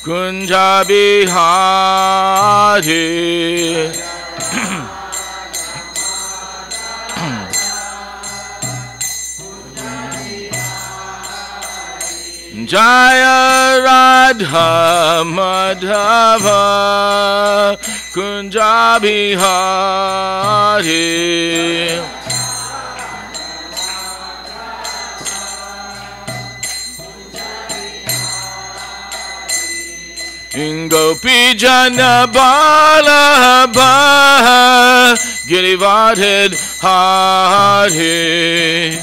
Kunja Bihari. Jaya Radha Madhava Kunja Bihari. Gopi Jana Bala Bala Girivardhan Hari.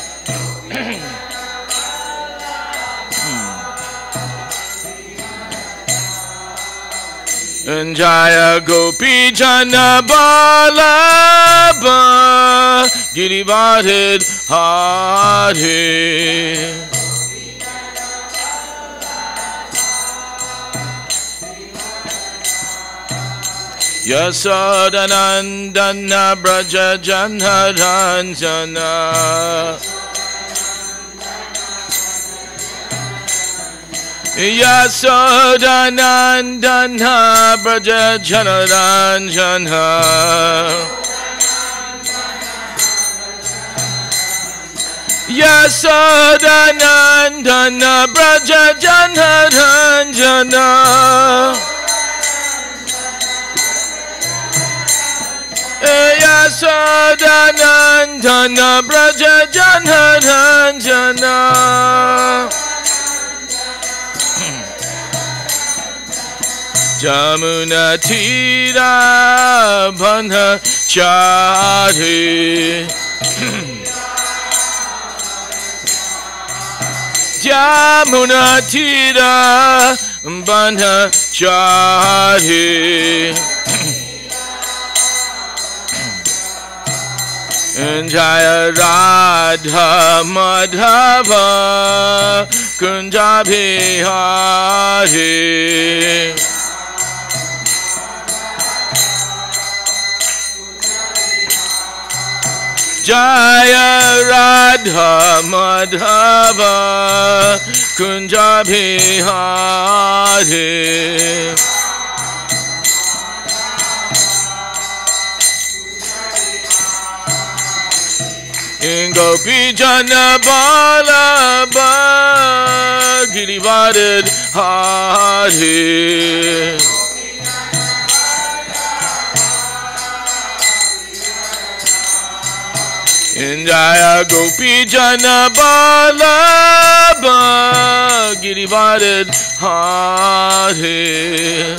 Jaya Gopi Jana Bala Bala Girivardhan Hari. Yasodanandana Braja Janharanjana. Yasodanandana Braja Janharanjana. Yasodanandana Braja Janharanjana. Yasodanandana Braja Janharanjana. Jamuna Tira Banhachari. Jamuna Tira Banhachari. Jaya Radha Madhava Kunja Bihari. Jaya Radha Madhava Kunja Bihari. Gopi Jana Bala Bala Girivardhan Hari. Jaya Gopi Jana Bala Bala Girivardhan Hari.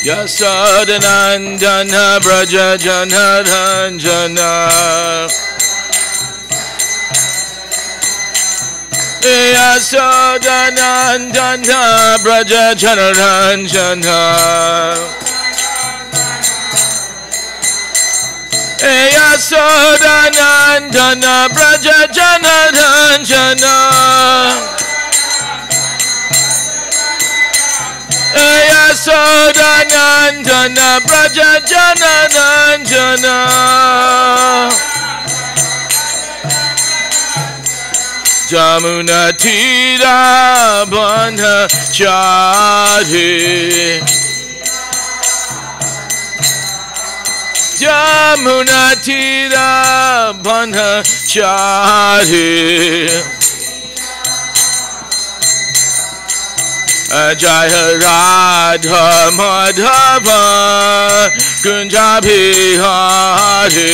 Yasodanandana Braja Janharanjana. Yasodanandana Braja Janharanjana. Yasodanandana Braja Janharanjana. Yasodanandana Braja Janharanjana. Jamuna Tira Banhachari. Jamuna Tira Banhachari. Jaya Radha Madhava Kunja Bihari.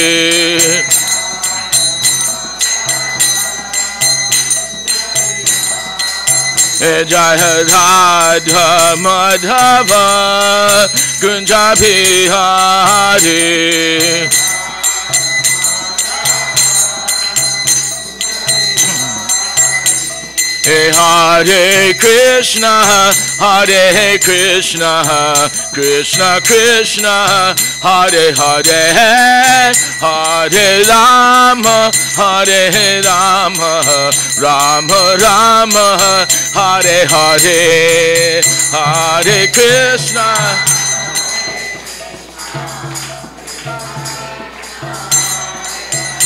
Jaya Radha Madhava Kunja Bihari. Hare Krishna, Hare Krishna, Krishna Krishna, Hare Hare, Hare Rama, Hare Rama, Rama Rama, Hare Hare, Hare Krishna.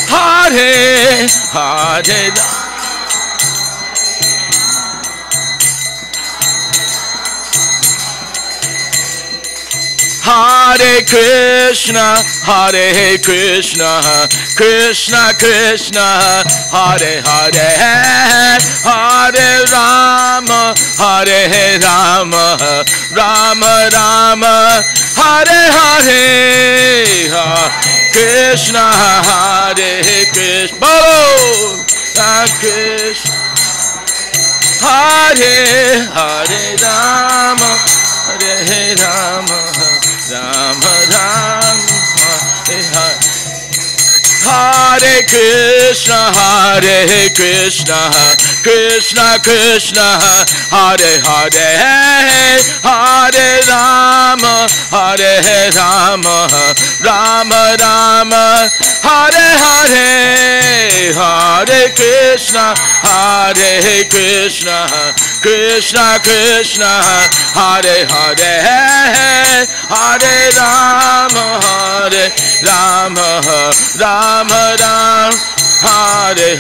Hare Hare Hare Krishna, Hare Krishna, Krishna Krishna, Hare Hare, Hare Rama, Hare Rama, Rama Rama, Hare Hare, Krishna, Hare Krishna, Bolo, Krishna, Hare Hare Rama, Hare Rama, Rama Rama, Hare Hare Krishna, Hare Krishna, Krishna Krishna, Hare Hare, Hare Rama, Hare Rama, Rama Rama, Hare Hare, Hare Krishna, Hare Krishna, Krishna Krishna, Hare Hare, Hare Rama, Hare Rama, Rama Rama, Hare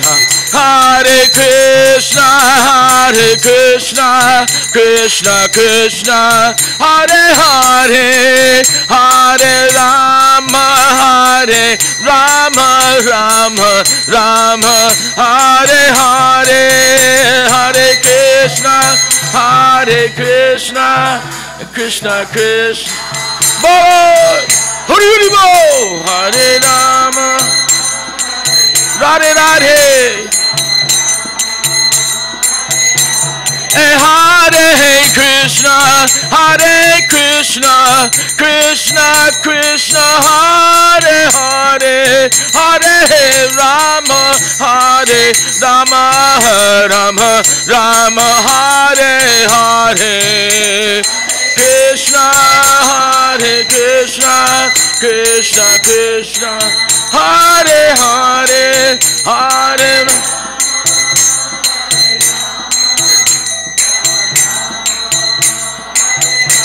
Hare Krishna, Hare Krishna, Krishna Krishna, Hare Hare, Hare Rama, Hare Rama, Rama Rama, Hare Hare, Hare Krishna, Hare Krishna, Krishna Krishna, Bol, Hari Hari Bol, Hare Rama, Radhe Radhe, Hare Krishna, Hare Krishna, Krishna Krishna, Hare Hare, Hare Rama, Hare Rama, Rama Rama, Hare Hare, Krishna, Hare Krishna, Krishna Krishna, Hare Hare, Hare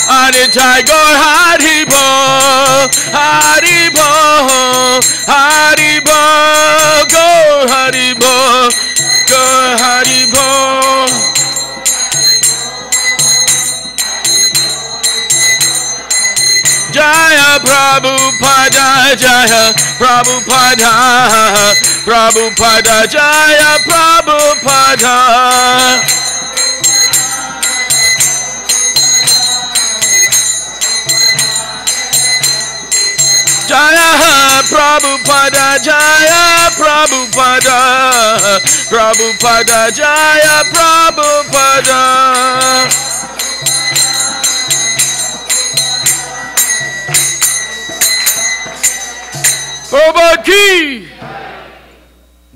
Hare Tiger, Hari Bo, Hari Bo, Hari Bo, go Hari Bo, go Hari Bo. Jaya Prabhupada, Jaya Prabhupada, Prabhupada, Jaya Prabhupada. Jaya Prabhupada, Jaya Prabhupada, Prabhupada, Jaya Prabhupada. Prabhupada ki.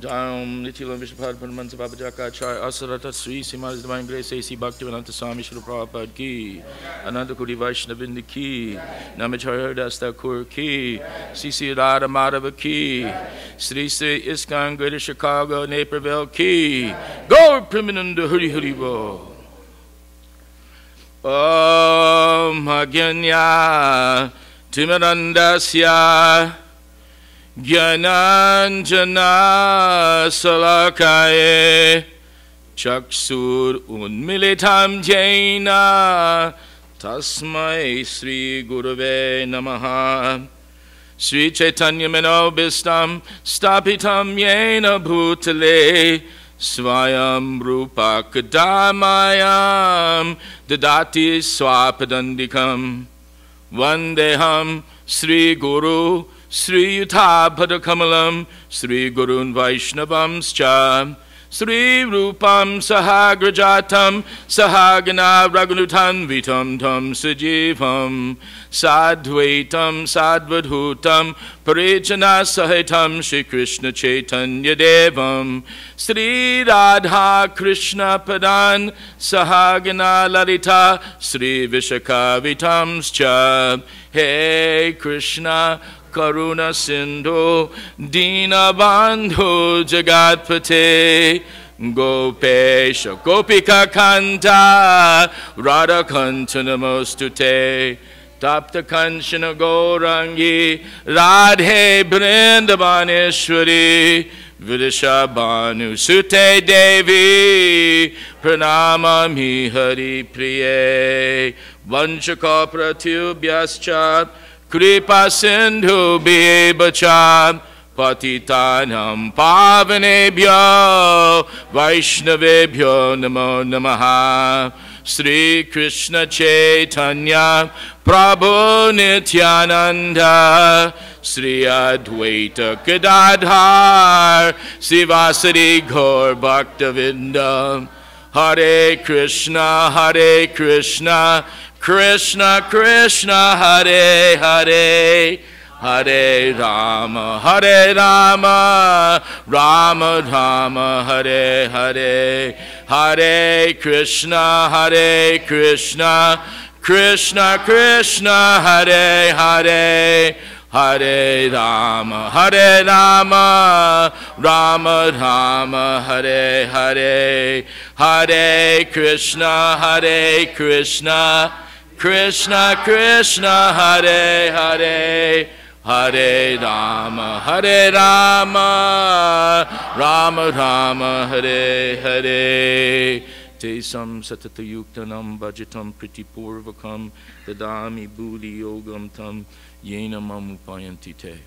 Jayam Nitila Vishapad Paramansa Babajaka Chai Asarata Sri Sima's Divine Grace A.C. Bhaktivedanta Swami Shri Prabhupada ki, Ananda Kuri Vaishnavindi ki, Namacharya Das Thakur ki, C.C. Radha Madhava ki, Sri Sri ISKCON Greater Chicago Naperville ki, Gaur Premananda Hari Hari Bo. Om Aganya Timarandasya Jnananjana Salakaye Chaksur Unmilitam Jaina Tasmai Sri Gurave Namaha Sri Chaitanya Manobhistam Stapitam Yena Bhutale Swayam Rupa Kadamayam Dadati Swapadandikam Vandeham Sri Guru Sri Yuta Padakamalam, Sri Gurun Vaishnavamscha, Sri Rupam Sahagrajatam, Sahagana Raghunutan Vitam Tam Sajivam, Sadvaitam Sadvadhutam, Parijana Sahitam, Shri Krishna Chaitanya Devam, Sri Radha Krishna Padan, Sahagana Lalita, Sri Vishaka Vitamscha, Hey Krishna, Karuna Sindhu, Dina Bandhu Jagatpate, Gopesha Gopika Kanta, Radha Kanta Namostute, Tapta Kanchana Gaurangi, Radhe Brindavaneshwari, Vidishabhanu Sute Devi, Pranamami Hari Priye, Vanchaka Pratyubhyascha, Kripa Sindhu Bebacham Patitanam Pavanebhyo Vaishnavebhyo Namo Namaha. Sri Krishna Chaitanya Prabhu Nityananda Sri Advaita Gadadhar Sivasari Gaur Bhaktavinda. Hare Krishna, Krishna Krishna, Hare Hare, Hare Rama, Rama Rama, Hare Hare. Hare Krishna, Krishna Krishna, Hare Hare, Hare Rama, Rama Rama, Hare Hare. Hare Krishna, Krishna Krishna, Hare Hare. Hare Rama, Rama Rama, Hare Hare. Tesam satatayuktanam bhajatam pritipurvakam dadami buddhi yogam tam yena mamupayanti te.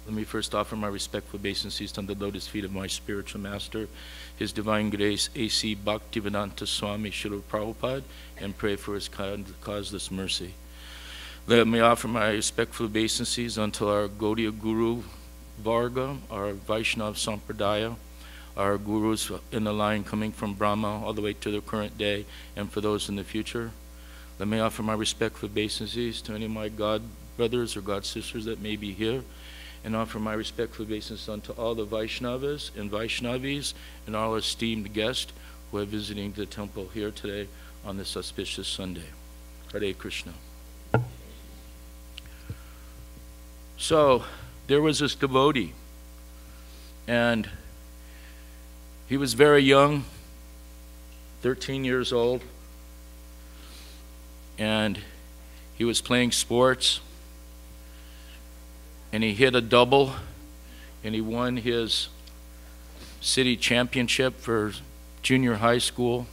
Let me first offer my respectful obeisances to the lotus feet of my spiritual master, His Divine Grace A.C. Bhaktivedanta Swami Srila Prabhupada, and pray for his causeless mercy. Let me offer my respectful obeisances unto our Gaudiya Guru Varga, our Vaishnava Sampradaya, our gurus in the line coming from Brahma all the way to the current day, and for those in the future. Let me offer my respectful obeisances to any of my God brothers or God sisters that may be here, and offer my respectful obeisances unto all the Vaishnavas and Vaishnavis and all esteemed guests who are visiting the temple here today on this auspicious Sunday. Hare Krishna. So there was this devotee, and he was very young, 13 years old, and he was playing sports, and he hit a double, and he won his city championship for junior high school.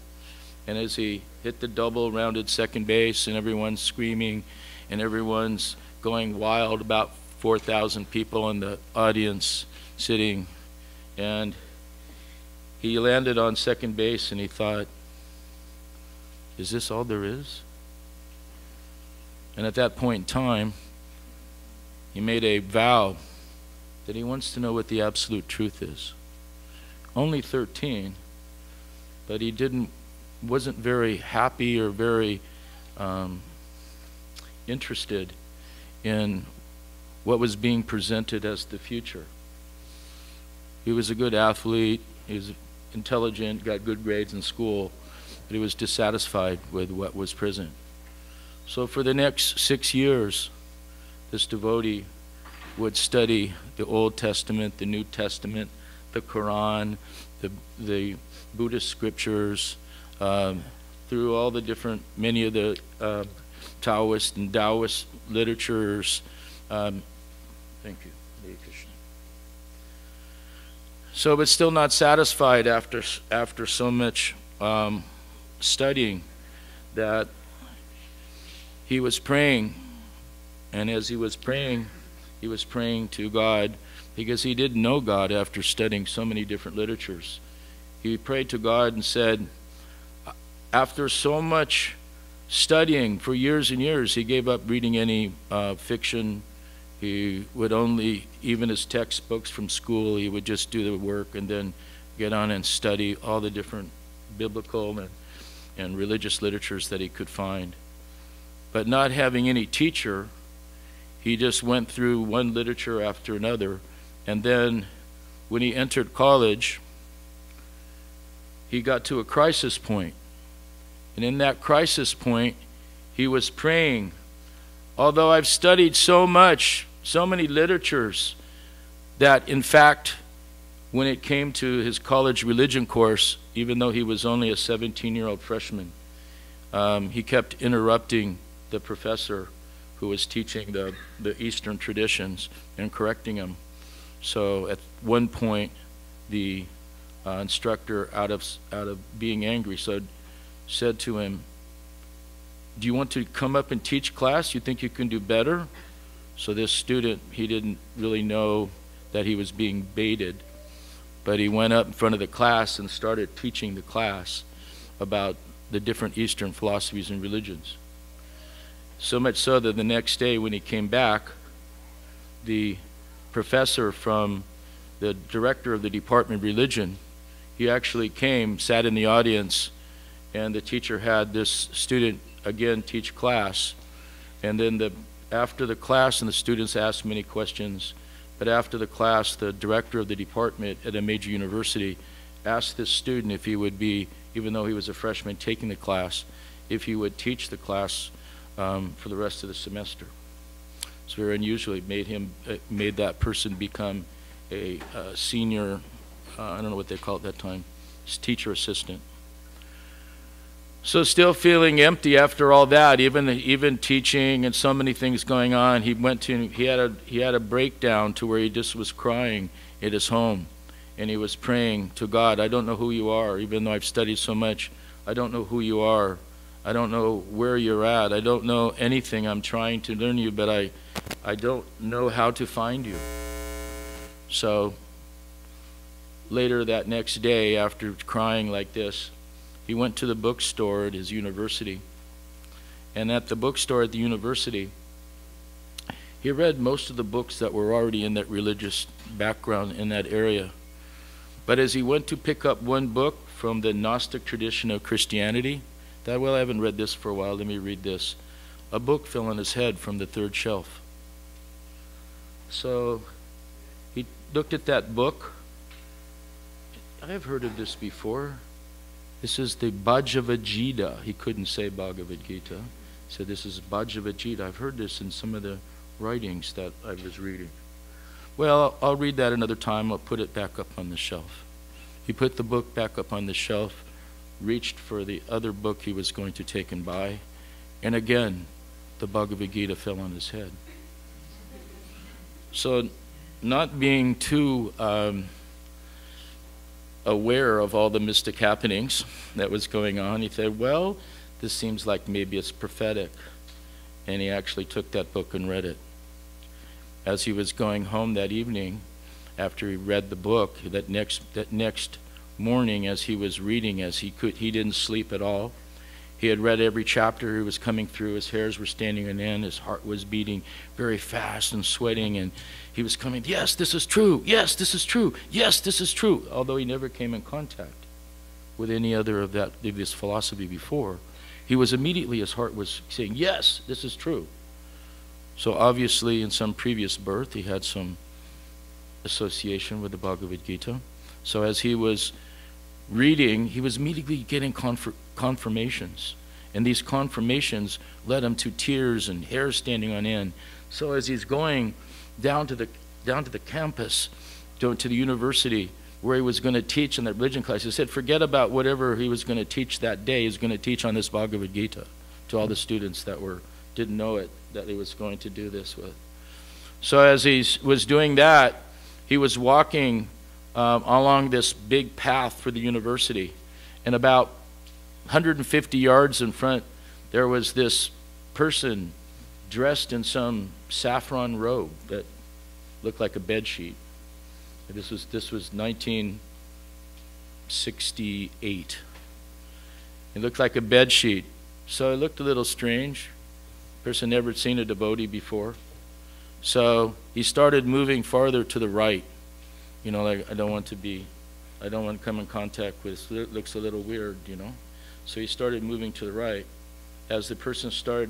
And as he hit the double, rounded second base, and everyone's screaming, and everyone's going wild, about 4,000 people in the audience sitting, and he landed on second base, and he thought, is this all there is? And at that point in time, he made a vow that he wants to know what the absolute truth is. Only 13, but he wasn't very happy or very interested in what was being presented as the future. He was a good athlete, he was intelligent, got good grades in school, but he was dissatisfied with what was present. So for the next 6 years, this devotee would study the Old Testament, the New Testament, the Quran, the Buddhist scriptures, through all the different, many of the Taoist and Taoist literatures. Thank you, Hare Krishna. So, but still not satisfied after so much studying, that he was praying, and as he was praying to God, because he didn't know God after studying so many different literatures. He prayed to God and said, after so much studying for years and years, he gave up reading any fiction. He would only, even his textbooks from school, he would just do the work and then get on and study all the different biblical and religious literatures that he could find. But not having any teacher, he just went through one literature after another. And then when he entered college, he got to a crisis point. And in that crisis point, he was praying, although I've studied so much, so many literatures, that in fact, when it came to his college religion course, even though he was only a 17-year-old freshman, he kept interrupting the professor who was teaching the Eastern traditions and correcting him. So at one point, the instructor, out of being angry, said to him, do you want to come up and teach class? You think you can do better? So this student, he didn't really know that he was being baited, but he went up in front of the class and started teaching the class about the different Eastern philosophies and religions. So much so that the next day when he came back, the professor from the director of the Department of Religion, he actually came, sat in the audience, and the teacher had this student again teach class. And then after the class, and the students asked many questions, but after the class, the director of the department at a major university asked this student if he would be, even though he was a freshman taking the class, if he would teach the class for the rest of the semester. It's very unusual. It made that person become a senior, I don't know what they call it at that time, teacher assistant. So still feeling empty after all that, even teaching and so many things going on, he had a breakdown to where he just was crying at his home, and he was praying to God, I don't know who you are, even though I've studied so much. I don't know who you are. I don't know where you're at. I don't know anything. I'm trying to learn you, but I don't know how to find you. So later that next day, after crying like this, he went to the bookstore at his university. And at the bookstore at the university, he read most of the books that were already in that religious background in that area. But as he went to pick up one book from the Gnostic tradition of Christianity, that, well, I haven't read this for a while, let me read this. A book fell on his head from the third shelf. So he looked at that book. I've heard of this before. This is the Bhagavad Gita. He couldn't say Bhagavad Gita. He said this is Bhagavad Gita. I've heard this in some of the writings that I was reading. Well, I'll read that another time. I'll put it back up on the shelf. He put the book back up on the shelf, reached for the other book he was going to take and buy, and again, the Bhagavad Gita fell on his head. So, not being too aware of all the mystic happenings that was going on, he said, well, this seems like maybe it's prophetic. And he actually took that book and read it. As he was going home that evening, after he read the book, that next morning as he was reading, he didn't sleep at all. He had read every chapter. He was coming through. His hairs were standing on end. His heart was beating very fast and sweating. And he was coming, yes, this is true. Yes, this is true. Yes, this is true. Although he never came in contact with any other of this philosophy before, he was immediately, his heart was saying, yes, this is true. So obviously in some previous birth, he had some association with the Bhagavad Gita. So as he was reading, he was immediately getting confirmations. And these confirmations led him to tears and hair standing on end. So as he's going down to the campus, to the university where he was going to teach in that religion class, he said forget about whatever he was going to teach that day. He was going to teach on this Bhagavad Gita to all the students that didn't know it, that he was going to do this with. So as he was doing that, he was walking along this big path for the university, and about 150 yards in front there was this person dressed in some saffron robe that looked like a bed sheet. This was 1968. It looked like a bed sheet, so it looked a little strange. Person never seen a devotee before. So he started moving farther to the right. You know, like I don't want to come in contact with, it looks a little weird, you know. So he started moving to the right. As this person started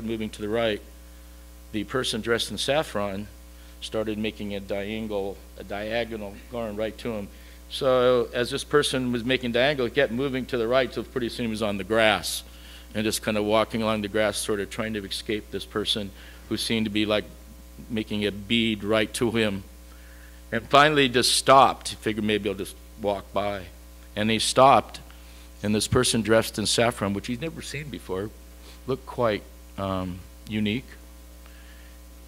moving to the right, the person dressed in saffron started making a diagonal going right to him. So as this person was making diagonal, he kept moving to the right till pretty soon he was on the grass and just kind of walking along the grass, sort of trying to escape this person who seemed to be like making a bead right to him. And finally just stopped. He figured maybe I'll just walk by. And he stopped, and this person dressed in saffron, which he'd never seen before, looked quite unique.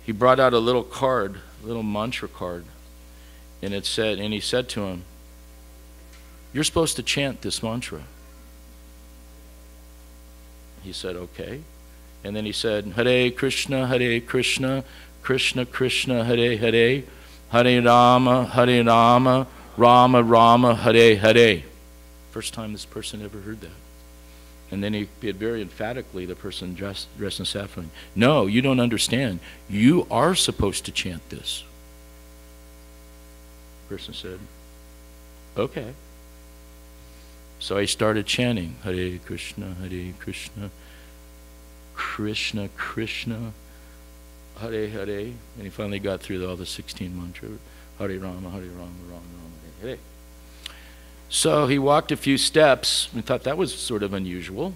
He brought out a little card, a little mantra card, and he said to him, "You're supposed to chant this mantra." He said, okay. And then he said, Hare Krishna, Krishna Krishna, Hare Hare, Hare Rama, Rama Rama, Hare Hare. First time this person ever heard that. And then he very emphatically, the person dressed in saffron, no, you don't understand. You are supposed to chant this. The person said, okay. So I started chanting, Hare Krishna, Krishna Krishna, Hare Hare. And he finally got through all the 16 mantras. Hare Rama, Hare Rama, Rama Rama, Hare Hare. So he walked a few steps and thought that was sort of unusual.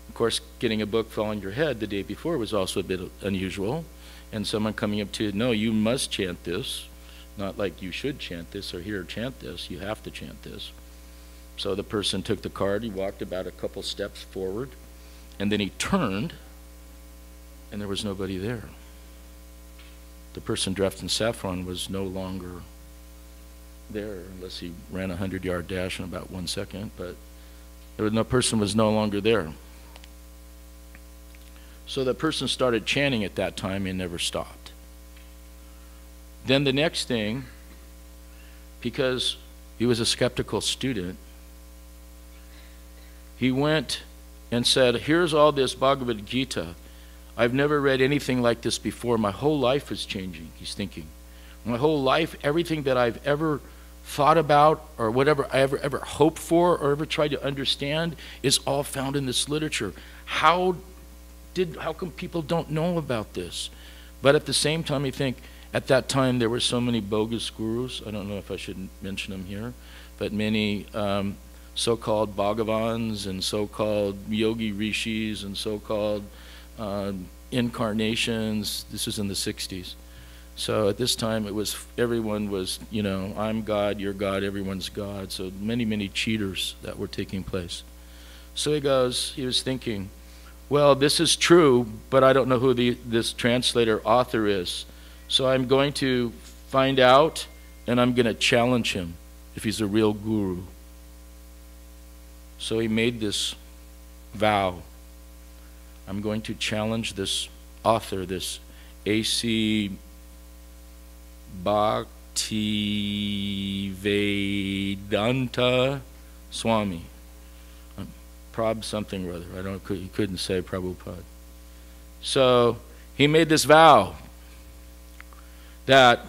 Of course, getting a book fall on your head the day before was also a bit unusual. And someone coming up to you, no, you must chant this. Not like you should chant this or here chant this. You have to chant this. So the person took the card. He walked about a couple steps forward. And then he turned. And there was nobody there. The person dressed in saffron was no longer there, unless he ran a 100-yard dash in about 1 second, but person was no longer there. So the person started chanting at that time and never stopped. Then the next thing, because he was a skeptical student, he went and said, here's all this Bhagavad Gita. I've never read anything like this before. My whole life is changing, he's thinking. My whole life, everything that I've ever thought about or whatever I ever hoped for or ever tried to understand is all found in this literature. How come people don't know about this? But at the same time, you think at that time there were so many bogus gurus. I don't know if I should mention them here, but many so-called Bhagavans and so-called yogi rishis and so-called incarnations. This is in the 60s. So at this time, everyone was, you know, I'm God, you're God, everyone's God. So many cheaters that were taking place. So he was thinking, well, this is true, but I don't know who this translator author is. So I'm going to find out, and I'm going to challenge him if he's a real guru. So he made this vow. I'm going to challenge this author, this A.C. Bhaktivedanta Swami. Prab something or other. He couldn't say Prabhupada. So he made this vow that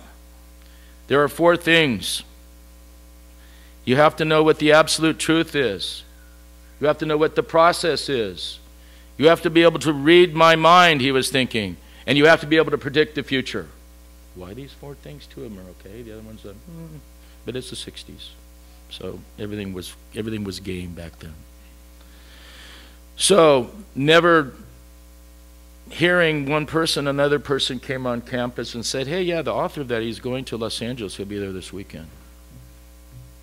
there are 4 things. You have to know what the absolute truth is. You have to know what the process is. You have to be able to read my mind, he was thinking. And you have to be able to predict the future. Why these 4 things? 2 of them are okay. The other ones are, but it's the 60s. So everything was game back then. So never hearing another person came on campus and said, hey, yeah, the author of that, he's going to Los Angeles. He'll be there this weekend.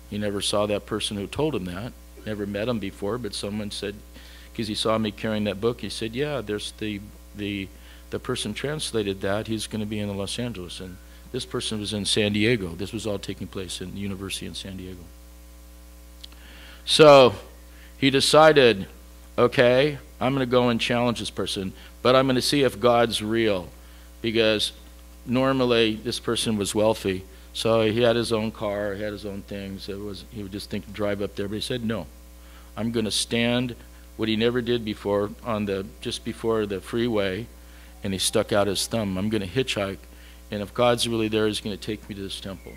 He never saw that person who told him that. Never met him before, but someone said, because he saw me carrying that book, he said, yeah, there's the person translated that. He's going to be in Los Angeles. And this person was in San Diego. This was all taking place in the university in San Diego. So he decided, okay, I'm going to go and challenge this person, but I'm going to see if God's real, because normally this person was wealthy. So he had his own car, he had his own things. He would just drive up there, but he said, no, I'm going to stand what he never did before just before the freeway, and he stuck out his thumb. I'm going to hitchhike, and if God's really there, he's going to take me to this temple,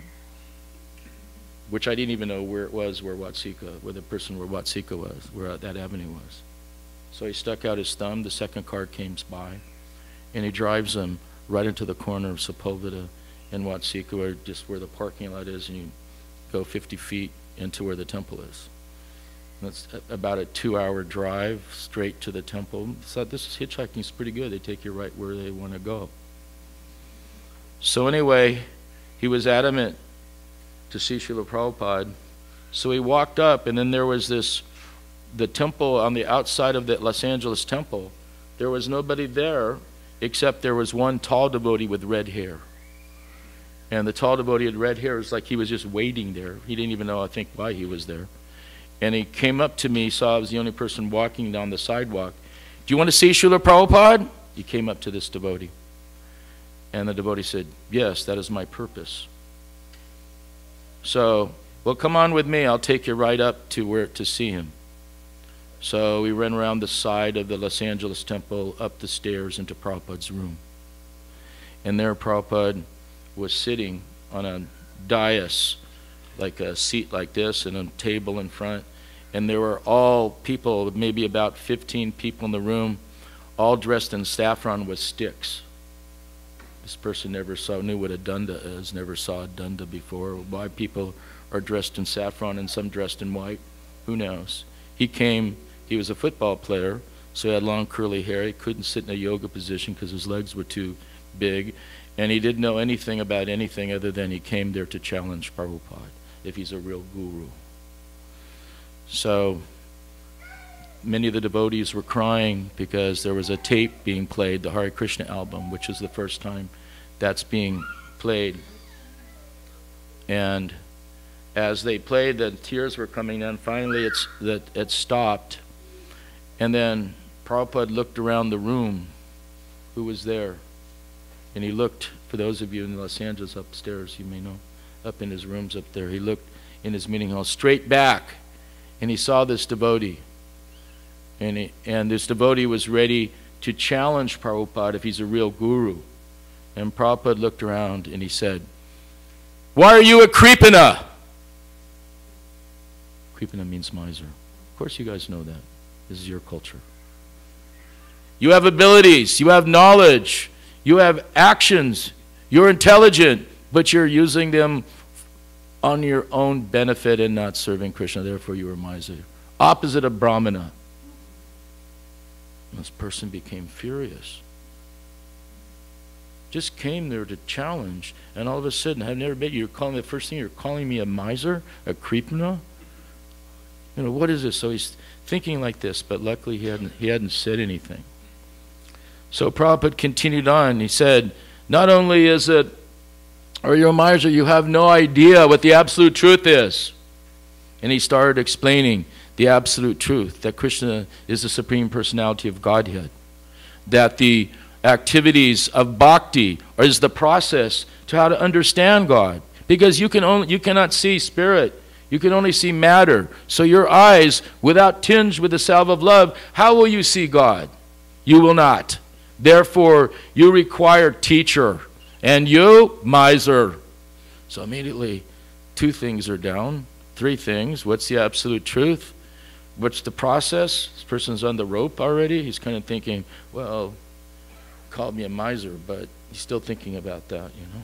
which I didn't even know where it was, where the person where Watsika was, where that avenue was. So he stuck out his thumb. The second car came by, and he drives him right into the corner of Sepulveda in Watsika, where the parking lot is, and you go 50 feet into where the temple is. That's about a 2-hour drive straight to the temple. So this hitchhiking is pretty good. They take you right where they want to go. So anyway, he was adamant to see Srila Prabhupada. So he walked up, and then there was the temple on the outside of the Los Angeles temple. There was nobody there except there was one tall devotee with red hair. And the tall devotee had red hair. It was like he was just waiting there. He didn't even know, I think, why he was there. And he came up to me, saw I was the only person walking down the sidewalk, Do you want to see Srila Prabhupada? He came up to this devotee. And the devotee said, yes, that is my purpose. So, well, come on with me. I'll take you right up to see him. So we ran around the side of the Los Angeles temple, up the stairs into Prabhupada's room. And there Prabhupada was sitting on a dais, like a seat like this, and a table in front. And there were all people, maybe about 15 people in the room, all dressed in saffron with sticks. This person never knew what a dunda is, never saw a dunda before. Why people are dressed in saffron and some dressed in white, who knows? He came, he was a football player, so he had long curly hair. He couldn't sit in a yoga position because his legs were too big. And he didn't know anything about anything other than he came there to challenge Prabhupada, if he's a real guru. So many of the devotees were crying because there was a tape being played, the Hare Krishna album, which is the first time that's being played. And as they played, the tears were coming down. Finally, it stopped. And then Prabhupada looked around the room, who was there. And he looked, for those of you in Los Angeles upstairs, you may know, up in his rooms up there, he looked in his meeting hall straight back, and he saw this devotee. And this devotee was ready to challenge Prabhupada if he's a real guru. And Prabhupada looked around and he said, "Why are you a Kripana?" Kripana means miser. Of course you guys know that. This is your culture. You have abilities, you have knowledge, you have actions, you're intelligent, but you're using them on your own benefit and not serving Krishna. Therefore you are miser. Opposite of Brahmana. This person became furious. Just came there to challenge, and all of a sudden, I've never met you. The first thing you're calling me a miser, a Kripana. You know, what is this? So he's thinking like this, but luckily he hadn't said anything. So Prabhupada continued on. He said, not only is it, are you a miser, you have no idea what the absolute truth is. And he started explaining the absolute truth, that Krishna is the Supreme Personality of Godhead, that the activities of bhakti is the process to how to understand God, because you cannot see spirit, you can only see matter. So your eyes, without tinged with the salve of love, how will you see God? You will not. Therefore, you require teacher, and you, miser. So immediately, two things are down, three things. What's the absolute truth? What's the process? This person's on the rope already. He's kind of thinking, well, called me a miser, but he's still thinking about that, you know.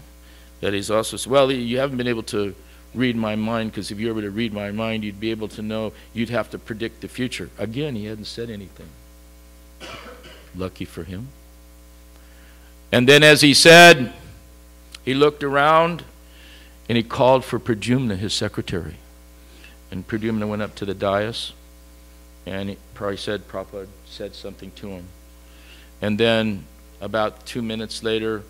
That he's also, well, you haven't been able to read my mind, because if you were to read my mind, you'd be able to know, you'd have to predict the future. Again, he hadn't said anything. Lucky for him. And then as he said, he looked around and he called for Pradyumna, his secretary. And Pradyumna went up to the dais, and he probably said, Prabhupada said something to him. And then about 2 minutes later,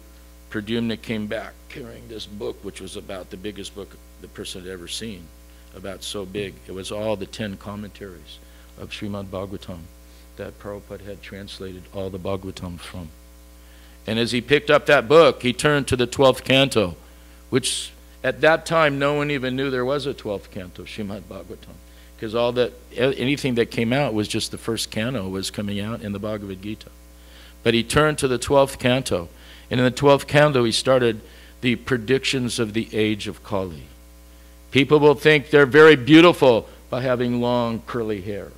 Pradyumna came back carrying this book, which was about the biggest book the person had ever seen, about so big. It was all the 10 commentaries of Srimad Bhagavatam that Prabhupada had translated all the Bhagavatam from. And as he picked up that book, he turned to the 12th canto, which at that time no one even knew there was a 12th canto, Srimad Bhagavatam. Because anything that came out was just the first canto was coming out in the Bhagavad Gita. But he turned to the 12th canto, and in the 12th canto he started the predictions of the age of Kali. People will think they're very beautiful by having long curly hair.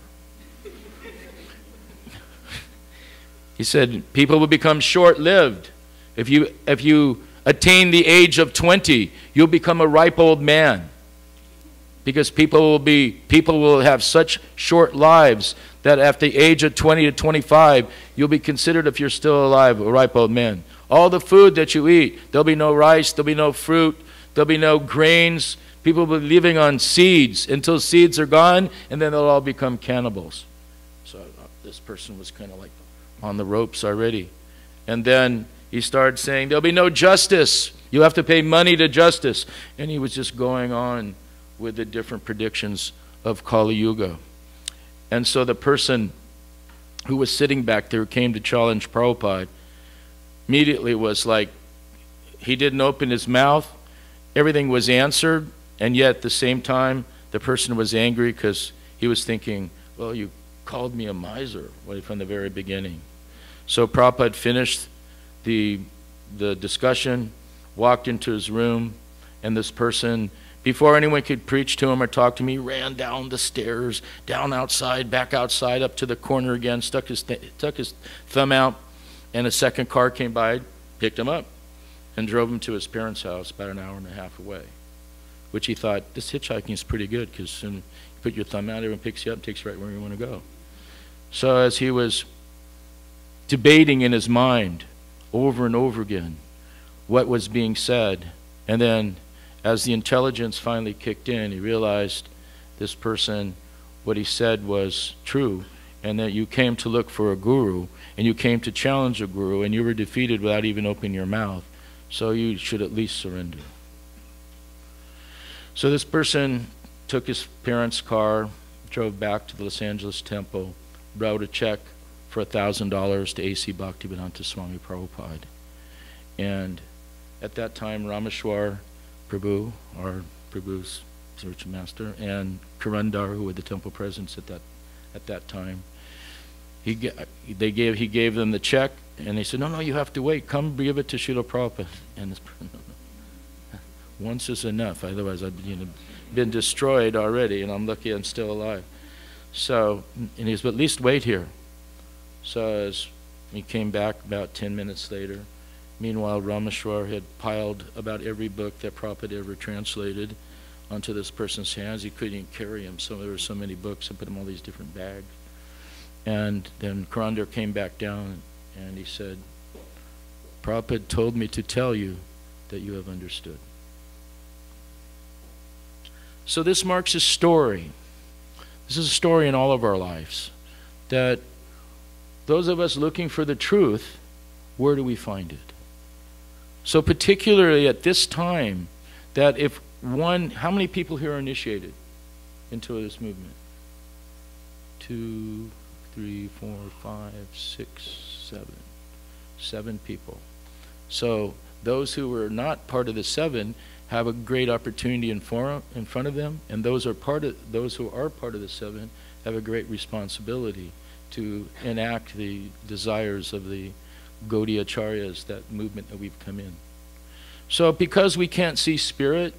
He said people will become short-lived. If you attain the age of 20, you'll become a ripe old man. Because people will have such short lives that at the age of 20 to 25, you'll be considered, if you're still alive, a ripe old man. All the food that you eat, there'll be no rice, there'll be no fruit, there'll be no grains. People will be living on seeds until seeds are gone, and then they'll all become cannibals. So this person was kind of like on the ropes already. And then he started saying, there'll be no justice. You have to pay money to justice. And he was just going on with the different predictions of Kali Yuga. And so the person who was sitting back there, who came to challenge Prabhupada, immediately was like, he didn't open his mouth, everything was answered, and yet at the same time, the person was angry because he was thinking, well, you called me a miser right from the very beginning. So Prabhupada finished the discussion, walked into his room, and this person, before anyone could preach to him or talk to me, ran down the stairs, down outside, back outside, up to the corner again, stuck his thumb out, and a second car came by, picked him up, and drove him to his parents' house about an hour and a half away, which he thought, this hitchhiking is pretty good because soon you put your thumb out, everyone picks you up and takes you right where you want to go. So as he was debating in his mind over and over again what was being said, and then as the intelligence finally kicked in, he realized this person, what he said was true, and that you came to look for a guru, and you came to challenge a guru, and you were defeated without even opening your mouth, so you should at least surrender. So this person took his parents' car, drove back to the Los Angeles temple, wrote a check for $1,000 to A.C. Bhaktivedanta Swami Prabhupada. And at that time, Rameshwar Prabhu, our Prabhu's spiritual master, and Karandar, who were the temple presidents at that time, he gave them the check, and they said, no, you have to wait. Come give it to Srila Prabhupada. And this, no. Once is enough. Otherwise, I've been destroyed already, and I'm lucky I'm still alive. So, and he said, but at least wait here. So as he came back about 10 minutes later, meanwhile, Rameshwar had piled about every book that Prabhupada ever translated onto this person's hands. He couldn't even carry them, so there were so many books, and put them in all these different bags. And then Karandar came back down, and he said, Prabhupada told me to tell you that you have understood. So this marks a story. This is a story in all of our lives, that those of us looking for the truth, where do we find it? So particularly at this time, that if one, how many people here are initiated into this movement? 2, 3, 4, 5, 6, 7. 7 people. So those who are not part of the 7 have a great opportunity in front of them, and those who are part of the 7 have a great responsibility to enact the desires of the Gaudiya Acharyas, that movement that we've come in. So because we can't see spirit,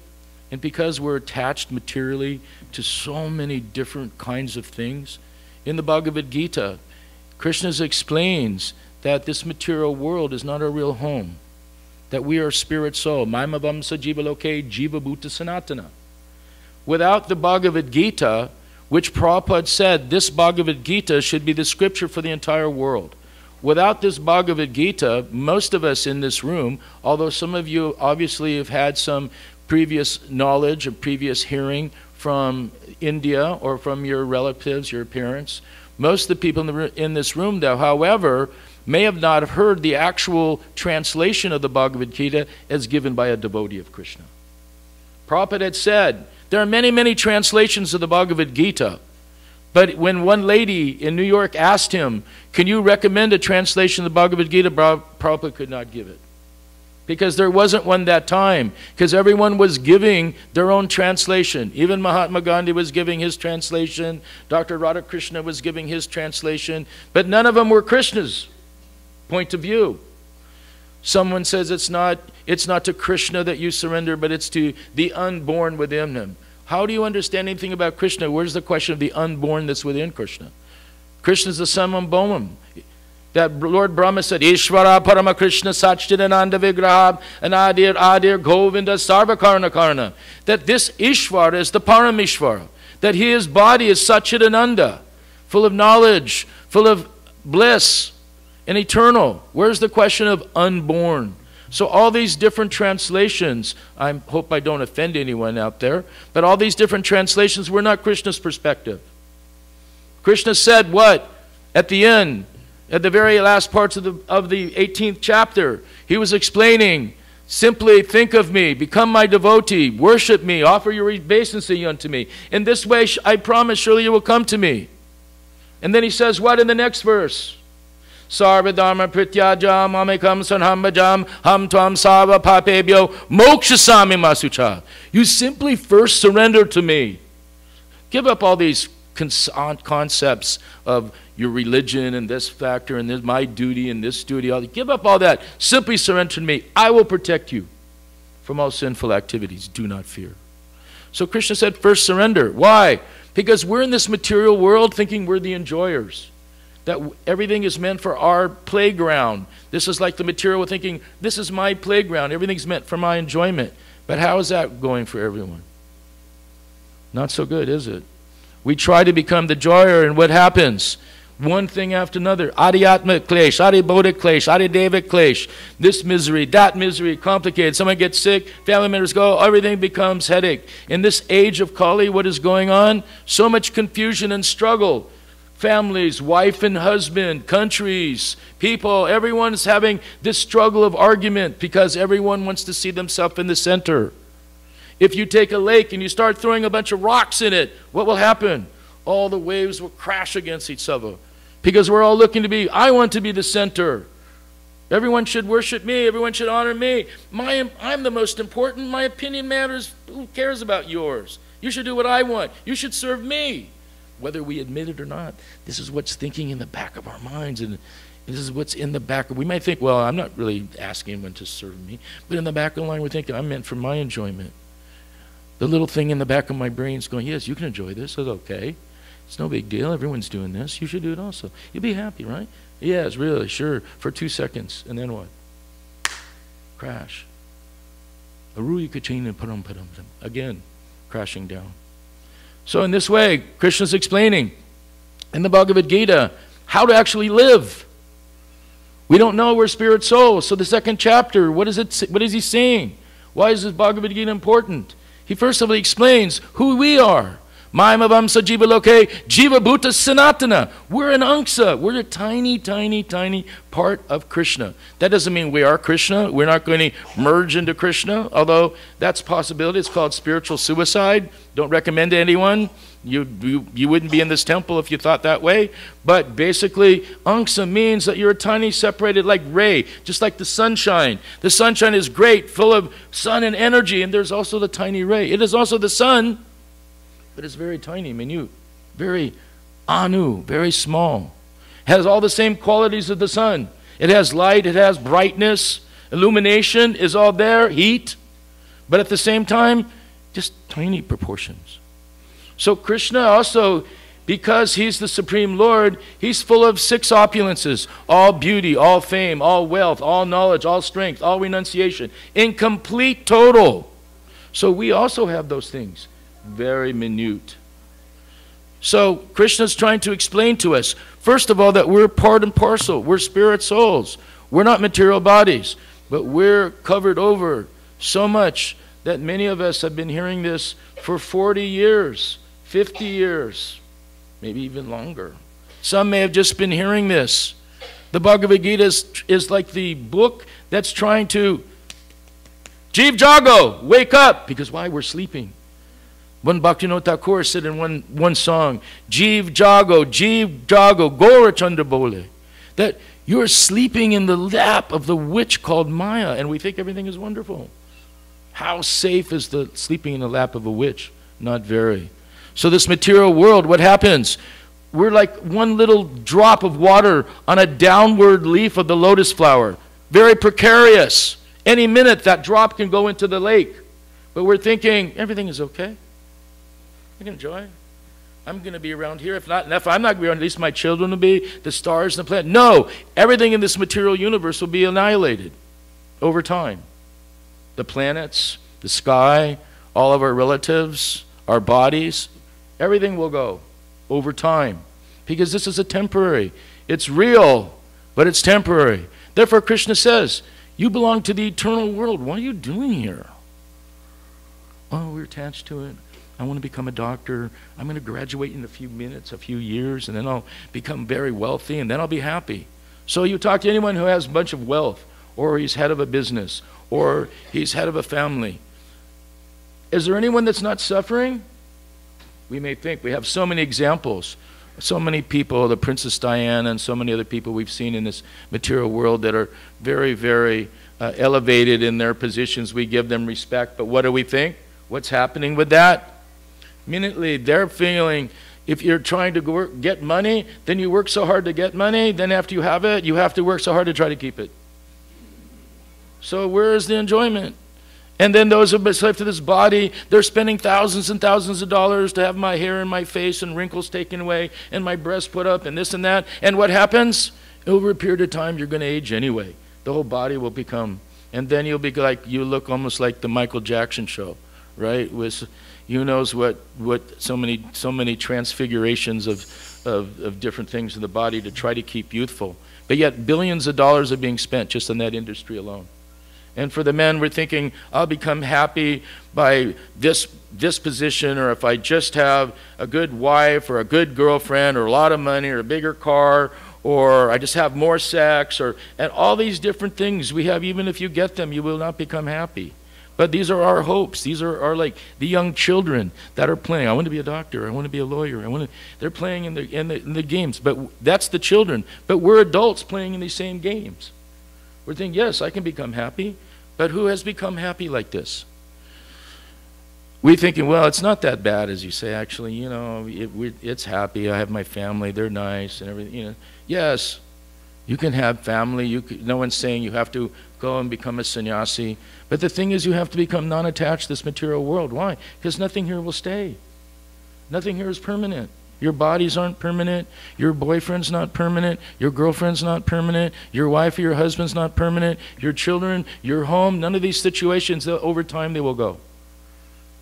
and because we're attached materially to so many different kinds of things, in the Bhagavad Gita, Krishna explains that this material world is not our real home, that we are spirit soul. Maimavamsa jiva loke jiva bhuta sanatana. Without the Bhagavad Gita, which Prabhupada said this Bhagavad Gita should be the scripture for the entire world. Without this Bhagavad Gita, most of us in this room, although some of you obviously have had some previous knowledge or previous hearing from India or from your relatives, your parents, most of the people in this room, though, however, may have not heard the actual translation of the Bhagavad Gita as given by a devotee of Krishna. Prabhupada had said, there are many, many translations of the Bhagavad Gita, but when one lady in New York asked him, can you recommend a translation of the Bhagavad Gita, Prabhupada could not give it. Because there wasn't one that time, because everyone was giving their own translation. Even Mahatma Gandhi was giving his translation, Dr. Radhakrishna was giving his translation, but none of them were Krishna's point of view. Someone says it's not to Krishna that you surrender, but it's to the unborn within him. How do you understand anything about Krishna? Where's the question of the unborn that's within Krishna? Krishna is the Samam Bomam. That Lord Brahma said, Ishvara Parama Krishna Satchidananda Vigraham Anadir Adir Govinda Sarvakarna Karna. That this Ishvara is the Paramishvara. That his body is Satchidananda, full of knowledge, full of bliss, and eternal. Where's the question of unborn? So all these different translations, I hope I don't offend anyone out there, but all these different translations were not Krishna's perspective. Krishna said what? At the end, at the very last parts of the 18th chapter, he was explaining, simply think of me, become my devotee, worship me, offer your obeisance unto me. In this way, I promise, surely you will come to me. And then he says what in the next verse? Sarva dharma prityaja mamekam sanhambajam ham tvam sarva papebhyo mokshasami masucha. You simply first surrender to me. Give up all these concepts of your religion and this factor and this, my duty and this duty. Give up all that. Simply surrender to me. I will protect you from all sinful activities. Do not fear. So Krishna said first surrender. Why? Because we're in this material world thinking we're the enjoyers. That everything is meant for our playground. This is like the material, we're thinking, this is my playground. Everything's meant for my enjoyment. But how is that going for everyone? Not so good, is it? We try to become the joyer, and what happens? One thing after another. Adhyatma klesh, adhibodha klesh, adhideva klesh. This misery, that misery, complicated. Someone gets sick, family members go, everything becomes headache. In this age of Kali, what is going on? So much confusion and struggle. Families, wife and husband, countries, people, everyone's having this struggle of argument because everyone wants to see themselves in the center. If you take a lake and you start throwing a bunch of rocks in it, what will happen? All the waves will crash against each other because we're all looking to be, I want to be the center. Everyone should worship me. Everyone should honor me. I'm the most important. My opinion matters. Who cares about yours? You should do what I want. You should serve me. Whether we admit it or not, this is what's thinking in the back of our minds, and this is what's in the back of, we might think, well, I'm not really asking anyone to serve me, but in the back of the line we're thinking, I'm meant for my enjoyment. The little thing in the back of my brain is going, yes, you can enjoy this. It's okay. It's no big deal. Everyone's doing this. You should do it also. You'll be happy, right? Yes, really, sure, for 2 seconds. And then what? Crash. Again, crashing down. So in this way, Krishna's explaining in the Bhagavad Gita how to actually live. We don't know we're spirit souls. So the second chapter, what is he saying? Why is this Bhagavad Gita important? He first of all explains who we are. Mayamavamsa jiva loke jiva bhuta sanatana. We're an angsa. We're a tiny, tiny, tiny part of Krishna. That doesn't mean we are Krishna. We're not going to merge into Krishna, although that's a possibility. It's called spiritual suicide. Don't recommend to anyone. You wouldn't be in this temple if you thought that way. But basically, angsa means that you're a tiny separated like ray, just like the sunshine. The sunshine is great, full of sun and energy, and there's also the tiny ray. It is also the sun, but it's very tiny, minute, very anu, very small. Has all the same qualities of the sun. It has light, it has brightness, illumination is all there, heat, but at the same time, just tiny proportions. So Krishna also, because he's the Supreme Lord, he's full of 6 opulences, all beauty, all fame, all wealth, all knowledge, all strength, all renunciation, in complete total. So we also have those things. Very minute. So Krishna's trying to explain to us, first of all, that we're part and parcel. We're spirit souls. We're not material bodies, but we're covered over so much that many of us have been hearing this for 40 years, 50 years, maybe even longer. Some may have just been hearing this. The Bhagavad Gita is like the book that's trying to, Jeev Jago, wake up, because why? We're sleeping. One Bhaktivinoda Thakur said in one song, Jeev Jago, Gora Chandra Bole, that you're sleeping in the lap of the witch called Maya, and we think everything is wonderful. How safe is the sleeping in the lap of a witch? Not very. So this material world, what happens? We're like one little drop of water on a downward leaf of the lotus flower. Very precarious. Any minute that drop can go into the lake. But we're thinking, everything is okay. I can enjoy. I'm going to be around here. If I'm not going to be around, at least my children will be, the stars and the planet. No, everything in this material universe will be annihilated over time. The planets, the sky, all of our relatives, our bodies, everything will go over time. Because this is a temporary. It's real, but it's temporary. Therefore, Krishna says, you belong to the eternal world. What are you doing here? Oh, we're attached to it. I want to become a doctor. I'm going to graduate in a few minutes, a few years, and then I'll become very wealthy, and then I'll be happy. So you talk to anyone who has a bunch of wealth, or he's head of a business, or he's head of a family. Is there anyone that's not suffering? We may think. We have so many examples. so many people, the Princess Diana and so many other people we've seen in this material world that are very, very elevated in their positions. We give them respect, but what do we think? What's happening with that? Immediately, they're feeling, if you're trying to get money, then you work so hard to get money, then after you have it, you have to work so hard to try to keep it. So where is the enjoyment? And then those who have been slave to this body, they're spending thousands and thousands of dollars to have my hair and my face and wrinkles taken away and my breasts put up and this and that. And what happens? Over a period of time, you're going to age anyway. The whole body will become, and then you'll be like, you look almost like the Michael Jackson show, right? With, who knows what so many transfigurations of different things in the body to try to keep youthful. But yet billions of dollars are being spent just in that industry alone. And for the men, we're thinking, I'll become happy by this position, or if I just have a good wife or a good girlfriend or a lot of money or a bigger car, or I just have more sex, and all these different things we have. Even if you get them, you will not become happy. But these are our hopes. These are like the young children that are playing. I want to be a doctor. I want to be a lawyer. They're playing in the games. But that's the children. But we're adults playing in these same games. We're thinking, yes, I can become happy, but who has become happy like this? We're thinking, well, it's not that bad, as you say. Actually, you know, it's happy. I have my family. They're nice and everything. You know, yes, you can have family. No one's saying you have to go and become a sannyasi. But the thing is, you have to become non-attached to this material world. Why? Because nothing here will stay. Nothing here is permanent. Your bodies aren't permanent. Your boyfriend's not permanent. Your girlfriend's not permanent. Your wife or your husband's not permanent. Your children, your home, none of these situations, over time they will go.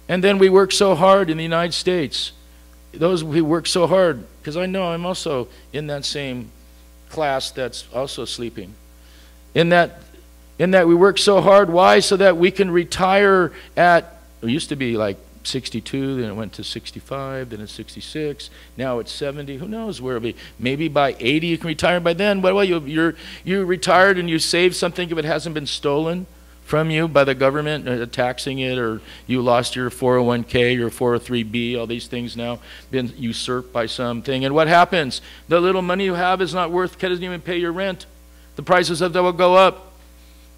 And then we work so hard in the United States. Those who work so hard, because I know I'm also in that same class that's also sleeping. In that we work so hard. Why? So that we can retire at, it used to be like 62, then it went to 65, then it's 66, now it's 70. Who knows where it'll be? Maybe by 80 you can retire. By then, well, you're retired and you saved something if it hasn't been stolen from you by the government, taxing it, or you lost your 401k, your 403b, all these things now been usurped by something. And what happens? The little money you have is not worth, doesn't even pay your rent. The prices of that will go up.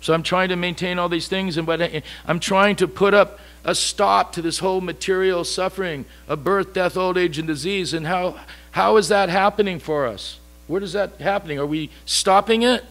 So I'm trying to maintain all these things, and I'm trying to put up a stop to this whole material suffering of birth, death, old age, and disease. And how is that happening for us? Where is that happening? Are we stopping it?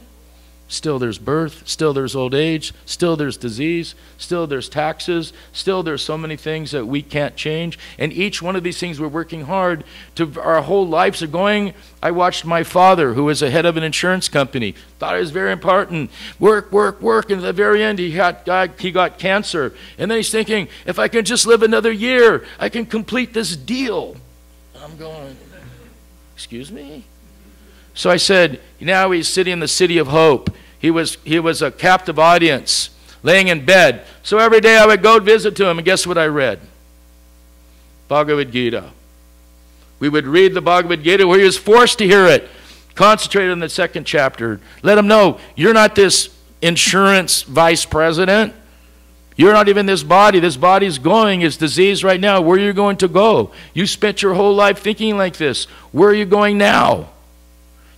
Still there's birth, still there's old age, still there's disease, still there's taxes, still there's so many things that we can't change. And each one of these things we're working hard to, our whole lives are going. I watched my father, who was the head of an insurance company, thought it was very important. Work, work, work, and at the very end he got cancer. And then he's thinking, if I can just live another year, I can complete this deal. I'm going, excuse me? So I said, now he's sitting in the city of hope. He was a captive audience, laying in bed. So every day I would go visit to him, and guess what I read? Bhagavad Gita. We would read the Bhagavad Gita where he was forced to hear it. Concentrate on the second chapter. Let him know, you're not this insurance vice president. You're not even this body. This body's going. It's disease right now. Where are you going to go? You spent your whole life thinking like this. Where are you going now?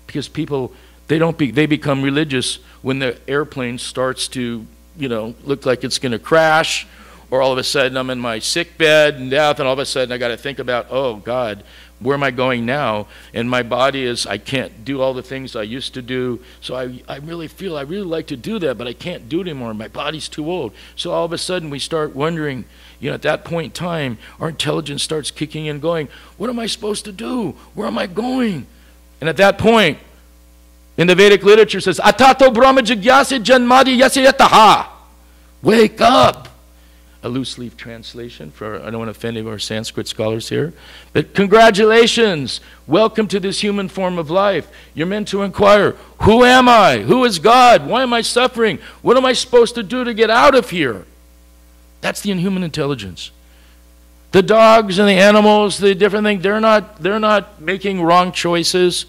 Because people, they become religious when the airplane starts to, look like it's going to crash, or all of a sudden I'm in my sick bed and death, and all of a sudden I got to think about, oh God, where am I going now? And my body is, I can't do all the things I used to do. So I really feel I really like to do that, but I can't do it anymore. My body's too old. So all of a sudden we start wondering, at that point in time, our intelligence starts kicking in, going, what am I supposed to do? Where am I going? And at that point, in the Vedic literature says, Atato Brahma Jigyasi Janmadi Yasayataha. Wake up. A loose leaf translation I don't want to offend any of our Sanskrit scholars here. But congratulations. Welcome to this human form of life. You're meant to inquire, who am I? Who is God? Why am I suffering? What am I supposed to do to get out of here? That's the inhuman intelligence. The dogs and the animals, the different things, they're not making wrong choices.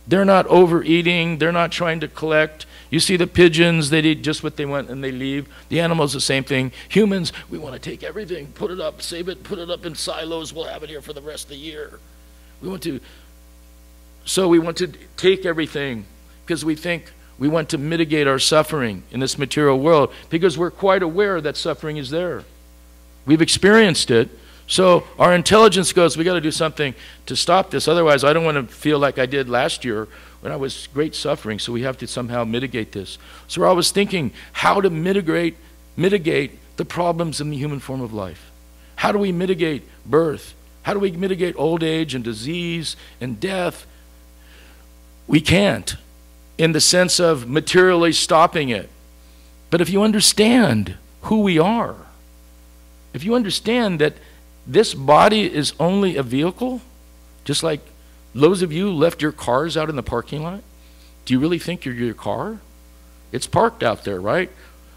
They're not overeating. They're not trying to collect. You see the pigeons, they eat just what they want and they leave. The animals, the same thing. Humans, we want to take everything, put it up, save it, put it up in silos. We'll have it here for the rest of the year. We want to So we want to take everything because we think we want to mitigate our suffering in this material world because we're quite aware that suffering is there. We've experienced it. So our intelligence goes, we got to do something to stop this. Otherwise, I don't want to feel like I did last year when I was great suffering. So we have to somehow mitigate this. So I was thinking how to mitigate the problems in the human form of life. How do we mitigate birth? How do we mitigate old age and disease and death? We can't, in the sense of materially stopping it. But if you understand who we are, if you understand that this body is only a vehicle, just like those of you left your cars out in the parking lot, do you really think you're your car? It's parked out there, right?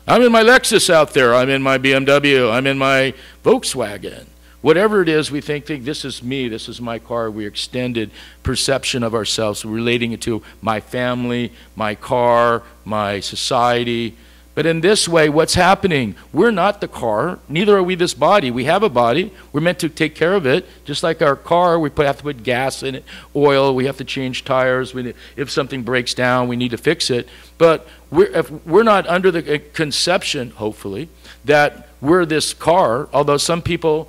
I'm in my Lexus out there, I'm in my BMW, I'm in my Volkswagen. Whatever it is, we think this is me, this is my car. We extended perception of ourselves, relating it to my family, my car, my society. But in this way, what's happening? We're not the car, neither are we this body. We have a body, we're meant to take care of it. Just like our car, we have to put gas in it, oil, we have to change tires. If something breaks down, we need to fix it. But if we're not under the conception, hopefully, that we're this car, although some people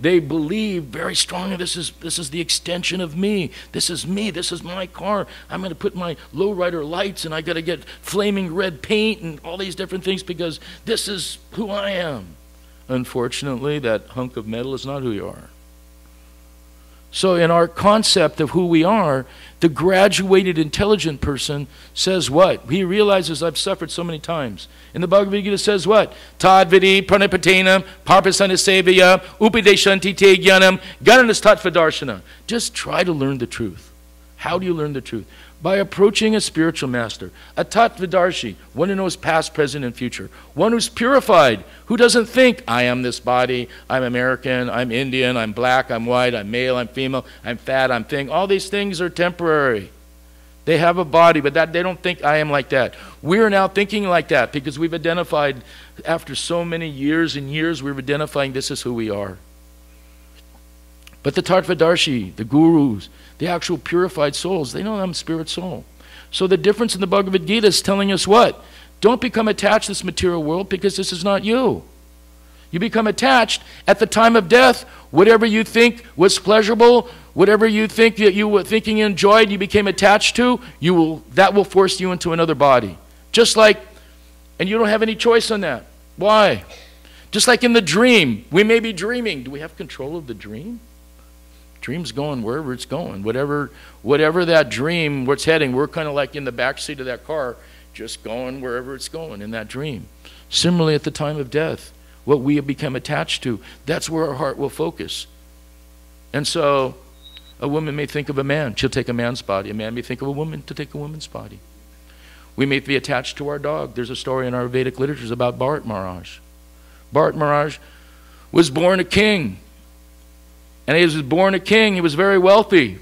they believe very strongly this is the extension of me. This is me. This is my car. I'm going to put my lowrider lights and I got to get flaming red paint and all these different things because this is who I am. Unfortunately, that hunk of metal is not who you are. So in our concept of who we are, the graduated intelligent person says what? He realizes I've suffered so many times. In the Bhagavad Gita says what? Tad vidi pranipatenam parpasanasevaya upideshanti te jnanam gananas tattvadarshana. Just try to learn the truth. How do you learn the truth? By approaching a spiritual master, a tattvadarshi, one who knows past, present, and future, one who's purified, who doesn't think, I am this body, I'm American, I'm Indian, I'm black, I'm white, I'm male, I'm female, I'm fat, I'm thin. All these things are temporary. They have a body, but they don't think I am like that. We're now thinking like that because we've identified, after so many years and years, we're identifying this is who we are. But the tattvadarshi, the gurus, the actual purified souls, they know I'm a spirit soul. So the difference in the Bhagavad Gita is telling us what? Don't become attached to this material world because this is not you. You become attached at the time of death. Whatever you think was pleasurable, whatever you think that you were thinking you enjoyed, you became attached to, that will force you into another body. Just like, and you don't have any choice on that. Why? Just like in the dream, we may be dreaming. Do we have control of the dream? Dream's going wherever it's going. Whatever that dream, where it's heading, we're kind of like in the back seat of that car, just going wherever it's going in that dream. Similarly, at the time of death, what we have become attached to, that's where our heart will focus. And so, a woman may think of a man, she'll take a man's body. A man may think of a woman to take a woman's body. We may be attached to our dog. There's a story in our Vedic literatures about Bharat Maharaj. Bharat Maharaj was born a king. And he was born a king. He was very wealthy.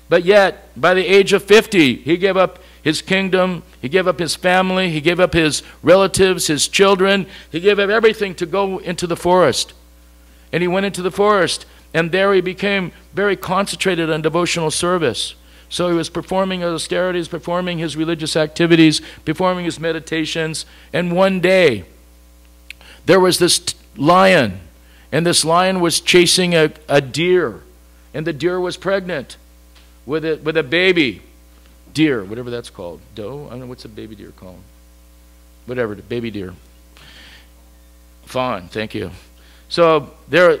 But yet, by the age of 50, he gave up his kingdom. He gave up his family. He gave up his relatives, his children. He gave up everything to go into the forest. And he went into the forest. And there he became very concentrated on devotional service. So he was performing his austerities, performing his religious activities, performing his meditations. And one day, there was this lion. And this lion was chasing a deer. And the deer was pregnant with a baby deer, whatever that's called. Doe? I don't know, what's a baby deer called? Whatever, baby deer. Fawn, thank you. So there,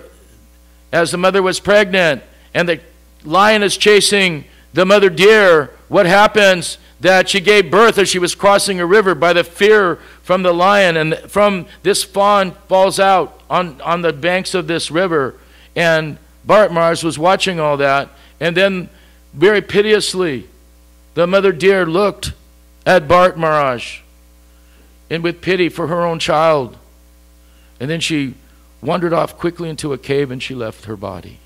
as the mother was pregnant and the lion is chasing the mother deer, what happens? That she gave birth as she was crossing a river by the fear from the lion, and from this fawn falls out on the banks of this river. And Bharat Maharaj was watching all that, and then very piteously the mother deer looked at Bharat Maharaj and with pity for her own child, and then she wandered off quickly into a cave and she left her body.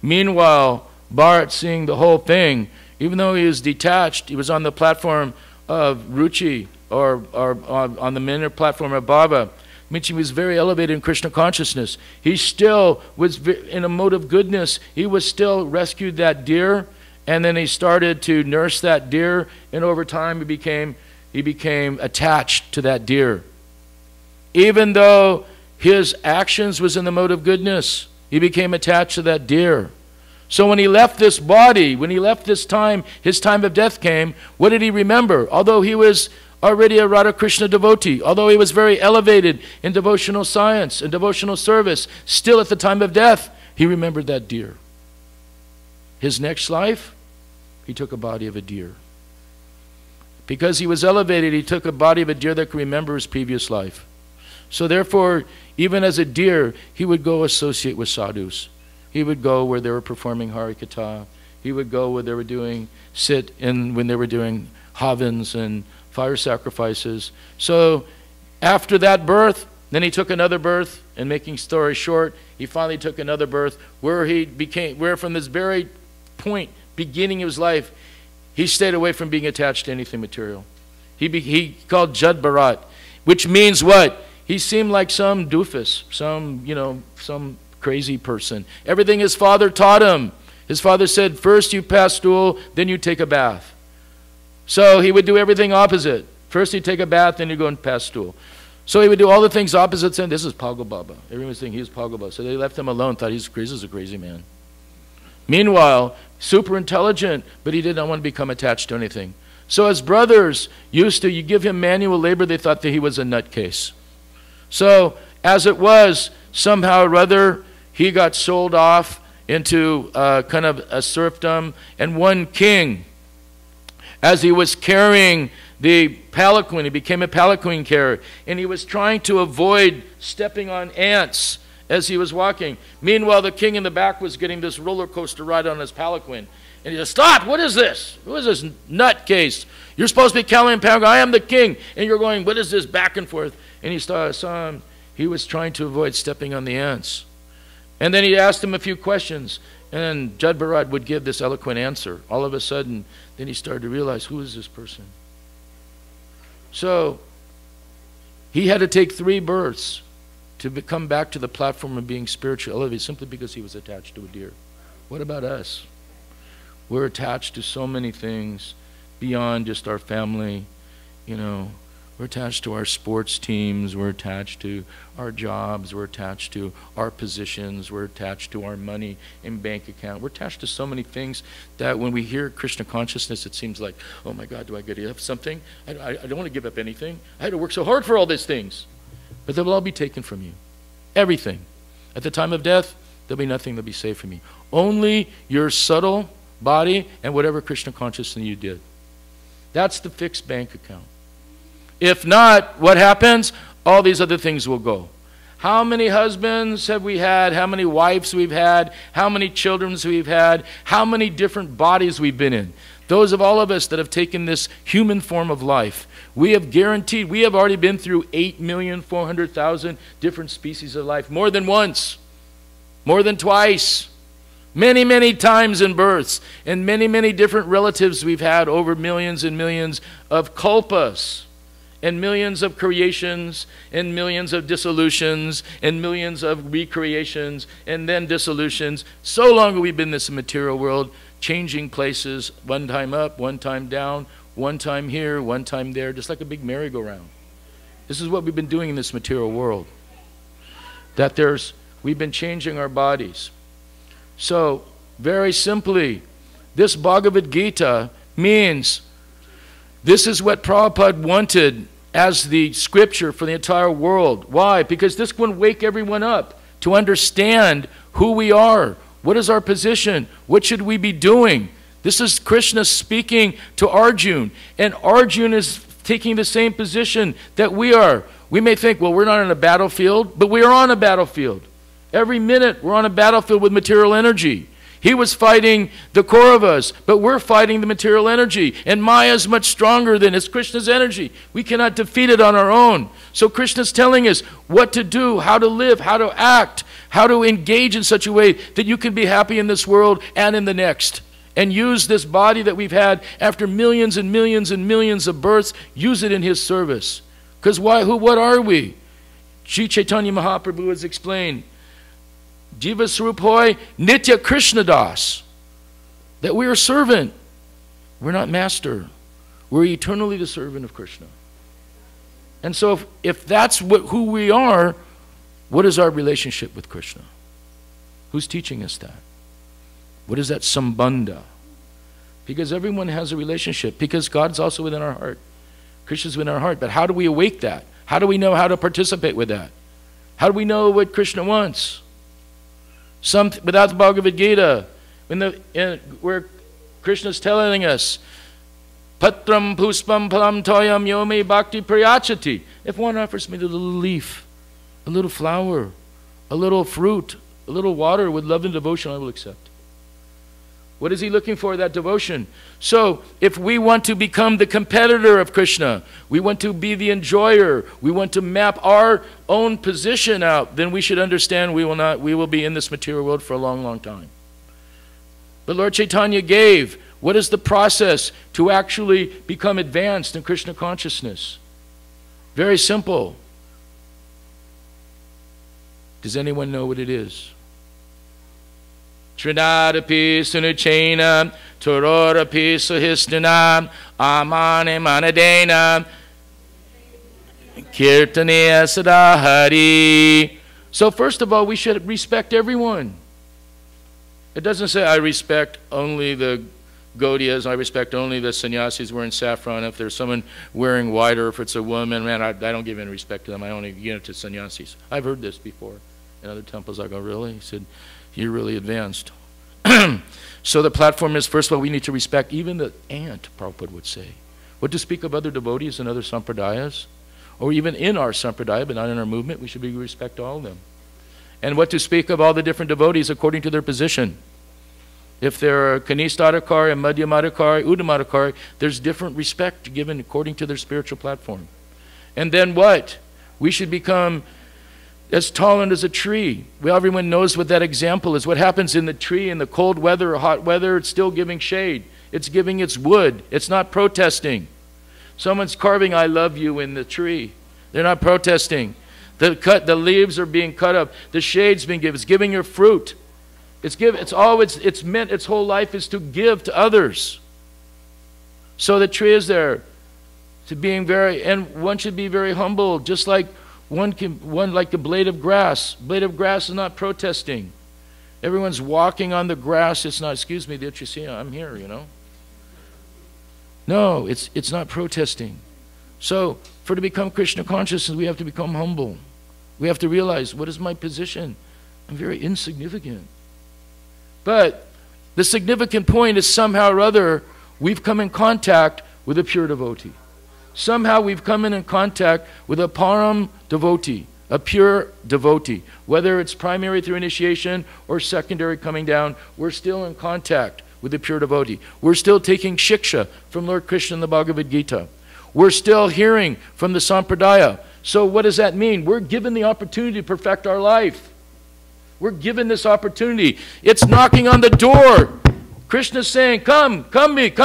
Meanwhile, Bharat, seeing the whole thing, even though he was detached, he was on the platform of Ruchi, or on the minor platform of Bhava, which he was very elevated in Krishna consciousness. He still was in a mode of goodness. He was still rescued that deer And then he started to nurse that deer, and over time he became attached to that deer. Even though his actions was in the mode of goodness, he became attached to that deer. So when he left this body, when he left this time, his time of death came, what did he remember? Although he was already a Radha Krishna devotee, although he was very elevated in devotional science and devotional service, still at the time of death, he remembered that deer. His next life, he took a body of a deer. Because he was elevated, he took a body of a deer that could remember his previous life. So therefore, even as a deer, he would go associate with sadhus. He would go where they were performing Harikatha. He would go where they were doing when they were doing havans and fire sacrifices. So after that birth, then he took another birth, and making story short, he finally took another birth where from this very point, beginning of his life, he stayed away from being attached to anything material. He called Jad Bharat, which means what? He seemed like some doofus, some crazy person. Everything his father taught him. His father said, first you pass stool, then you take a bath. So he would do everything opposite. First he'd take a bath, then he'd go and pass stool. So he would do all the things opposite, saying, this is Pagal Baba. Everyone was thinking he was Pagal Baba. So they left him alone, thought this is a crazy man. Meanwhile, super intelligent, but he did not want to become attached to anything. So his brothers you give him manual labor, they thought that he was a nutcase. So as it was, somehow or other, he got sold off into kind of a serfdom. And one king, as he was carrying the palanquin, he became a palanquin carrier, and he was trying to avoid stepping on ants as he was walking. Meanwhile, the king in the back was getting this roller coaster ride on his palanquin. And he said, stop, what is this? Who is this nutcase? You're supposed to be carrying palanquin. I am the king. And you're going, what is this, back and forth? And he saw him. He was trying to avoid stepping on the ants. And then he asked him a few questions. And Jad Bharat would give this eloquent answer. All of a sudden, then he started to realize, who is this person? So he had to take 3 births to come back to the platform of being spiritually elevated simply because he was attached to a deer. What about us? We're attached to so many things beyond just our family. We're attached to our sports teams. We're attached to our jobs. We're attached to our positions. We're attached to our money in bank account. We're attached to so many things that when we hear Krishna consciousness, it seems like, oh my God, do I get to give up something? I don't want to give up anything. I had to work so hard for all these things. But they will all be taken from you. Everything. At the time of death, there'll be nothing that'll be saved from you. Only your subtle body and whatever Krishna consciousness you did. That's the fixed bank account. If not, what happens? All these other things will go. How many husbands have we had? How many wives we've had? How many children we've had? How many different bodies we've been in? Those of all of us that have taken this human form of life, we have already been through 8,400,000 different species of life, more than once, more than twice, many, many times in births, and many, many different relatives we've had over millions and millions of kalpas, and millions of creations, and millions of dissolutions, and millions of recreations, and then dissolutions. So long have we been in this material world, changing places, one time up, one time down, one time here, one time there, just like a big merry-go-round. This is what we've been doing in this material world. We've been changing our bodies. So, very simply, this Bhagavad Gita means this is what Prabhupada wanted as the scripture for the entire world. Why? Because this would wake everyone up to understand who we are. What is our position? What should we be doing? This is Krishna speaking to Arjuna, and Arjuna is taking the same position that we are. We may think, well, we're not on a battlefield, but we are on a battlefield. Every minute we're on a battlefield with material energy. He was fighting the Kauravas, but we're fighting the material energy. And Maya is much stronger than it's Krishna's energy. We cannot defeat it on our own. So Krishna's telling us what to do, how to live, how to act, how to engage in such a way that you can be happy in this world and in the next. And use this body that we've had after millions and millions and millions of births, use it in His service. Because what are we? Sri Chaitanya Mahaprabhu has explained, Jiva Swarup Hoy Nitya Krishna Das. That we're a servant. We're not master. We're eternally the servant of Krishna. And so if that's who we are, what is our relationship with Krishna? Who's teaching us that? What is that sambandha? Because everyone has a relationship. Because God's also within our heart. Krishna's within our heart. But how do we awake that? How do we know how to participate with that? How do we know what Krishna wants? Without the Bhagavad Gita, where Krishna's telling us, Patram puspam phalam toyam yome bhakti prayachati. If one offers me a little leaf, a little flower, a little fruit, a little water with love and devotion, I will accept. What is he looking for? That devotion. So if we want to become the competitor of Krishna, we want to be the enjoyer, we want to map our own position out, then we should understand we will be in this material world for a long, long time. But Lord Chaitanya gave, what is the process to actually become advanced in Krishna consciousness? Very simple. Does anyone know what it is? Trinadapi sunuchainam, tororapi suhistunam, amane manadena, kirtaniya sadahari. So first of all, we should respect everyone. It doesn't say I respect only the Gaudiyas, I respect only the sannyasis wearing saffron. If there's someone wearing white or if it's a woman, man, I don't give any respect to them. I only give it to sannyasis. I've heard this before in other temples. I go, really? He said, you're really advanced. So the platform is, first of all, we need to respect even the ant, Prabhupada would say. What to speak of other devotees and other sampradayas? Or even in our sampradaya, but not in our movement, we should respect all of them. And what to speak of all the different devotees according to their position. If they're Kanistadakari, Madhyamadakari, Udamadakari, there's different respect given according to their spiritual platform. And then what? We should become as tolerant as a tree. Well, everyone knows what that example is. What happens in the tree in the cold weather or hot weather, it's still giving shade. It's giving its wood. It's not protesting. Someone's carving I love you in the tree. They're not protesting. The leaves are being cut up. The shade's being given. It's giving your fruit. It's meant, its whole life is to give to others. So the tree is there to being and one should be very humble, just like one like the blade of grass. Blade of grass is not protesting. Everyone's walking on the grass. It's not, excuse me, did you see, I'm here, you know. No, it's not protesting. So to become Krishna conscious, we have to become humble. We have to realize, what is my position? I'm very insignificant. But the significant point is somehow or other, we've come in contact with a pure devotee. Somehow we've come in contact with a param devotee, a pure devotee. Whether it's primary through initiation or secondary coming down, we're still in contact with the pure devotee. We're still taking shiksha from Lord Krishna in the Bhagavad Gita. We're still hearing from the Sampradaya. So what does that mean? We're given the opportunity to perfect our life. We're given this opportunity. It's knocking on the door. Krishna's saying, come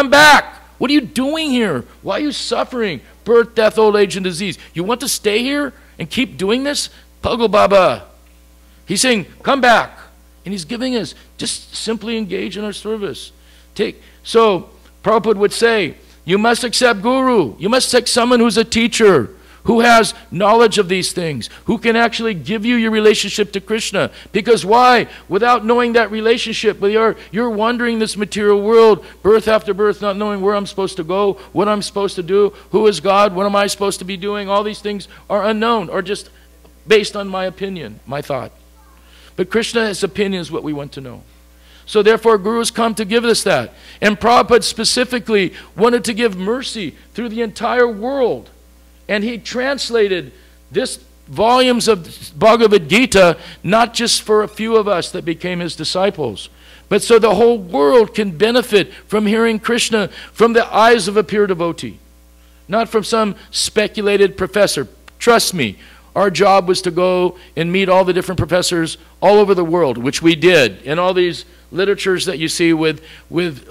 back. What are you doing here? Why are you suffering? Birth, death, old age, and disease. You want to stay here and keep doing this? Pago Baba. He's saying, come back. And he's giving us, just simply engage in our service. So Prabhupada would say, you must accept Guru. You must take someone who's a teacher, who has knowledge of these things, who can actually give you your relationship to Krishna. Because why? Without knowing that relationship, you're wandering this material world, birth after birth, not knowing where I'm supposed to go, what I'm supposed to do, who is God, what am I supposed to be doing. All these things are unknown, or just based on my opinion, my thought. But Krishna's opinion is what we want to know. So therefore, Guru's come to give us that. And Prabhupada specifically wanted to give mercy through the entire world. And he translated this volumes of Bhagavad Gita, not just for a few of us that became his disciples, but so the whole world can benefit from hearing Krishna from the eyes of a pure devotee, not from some speculated professor. Trust me, our job was to go and meet all the different professors all over the world, which we did, and all these literatures that you see with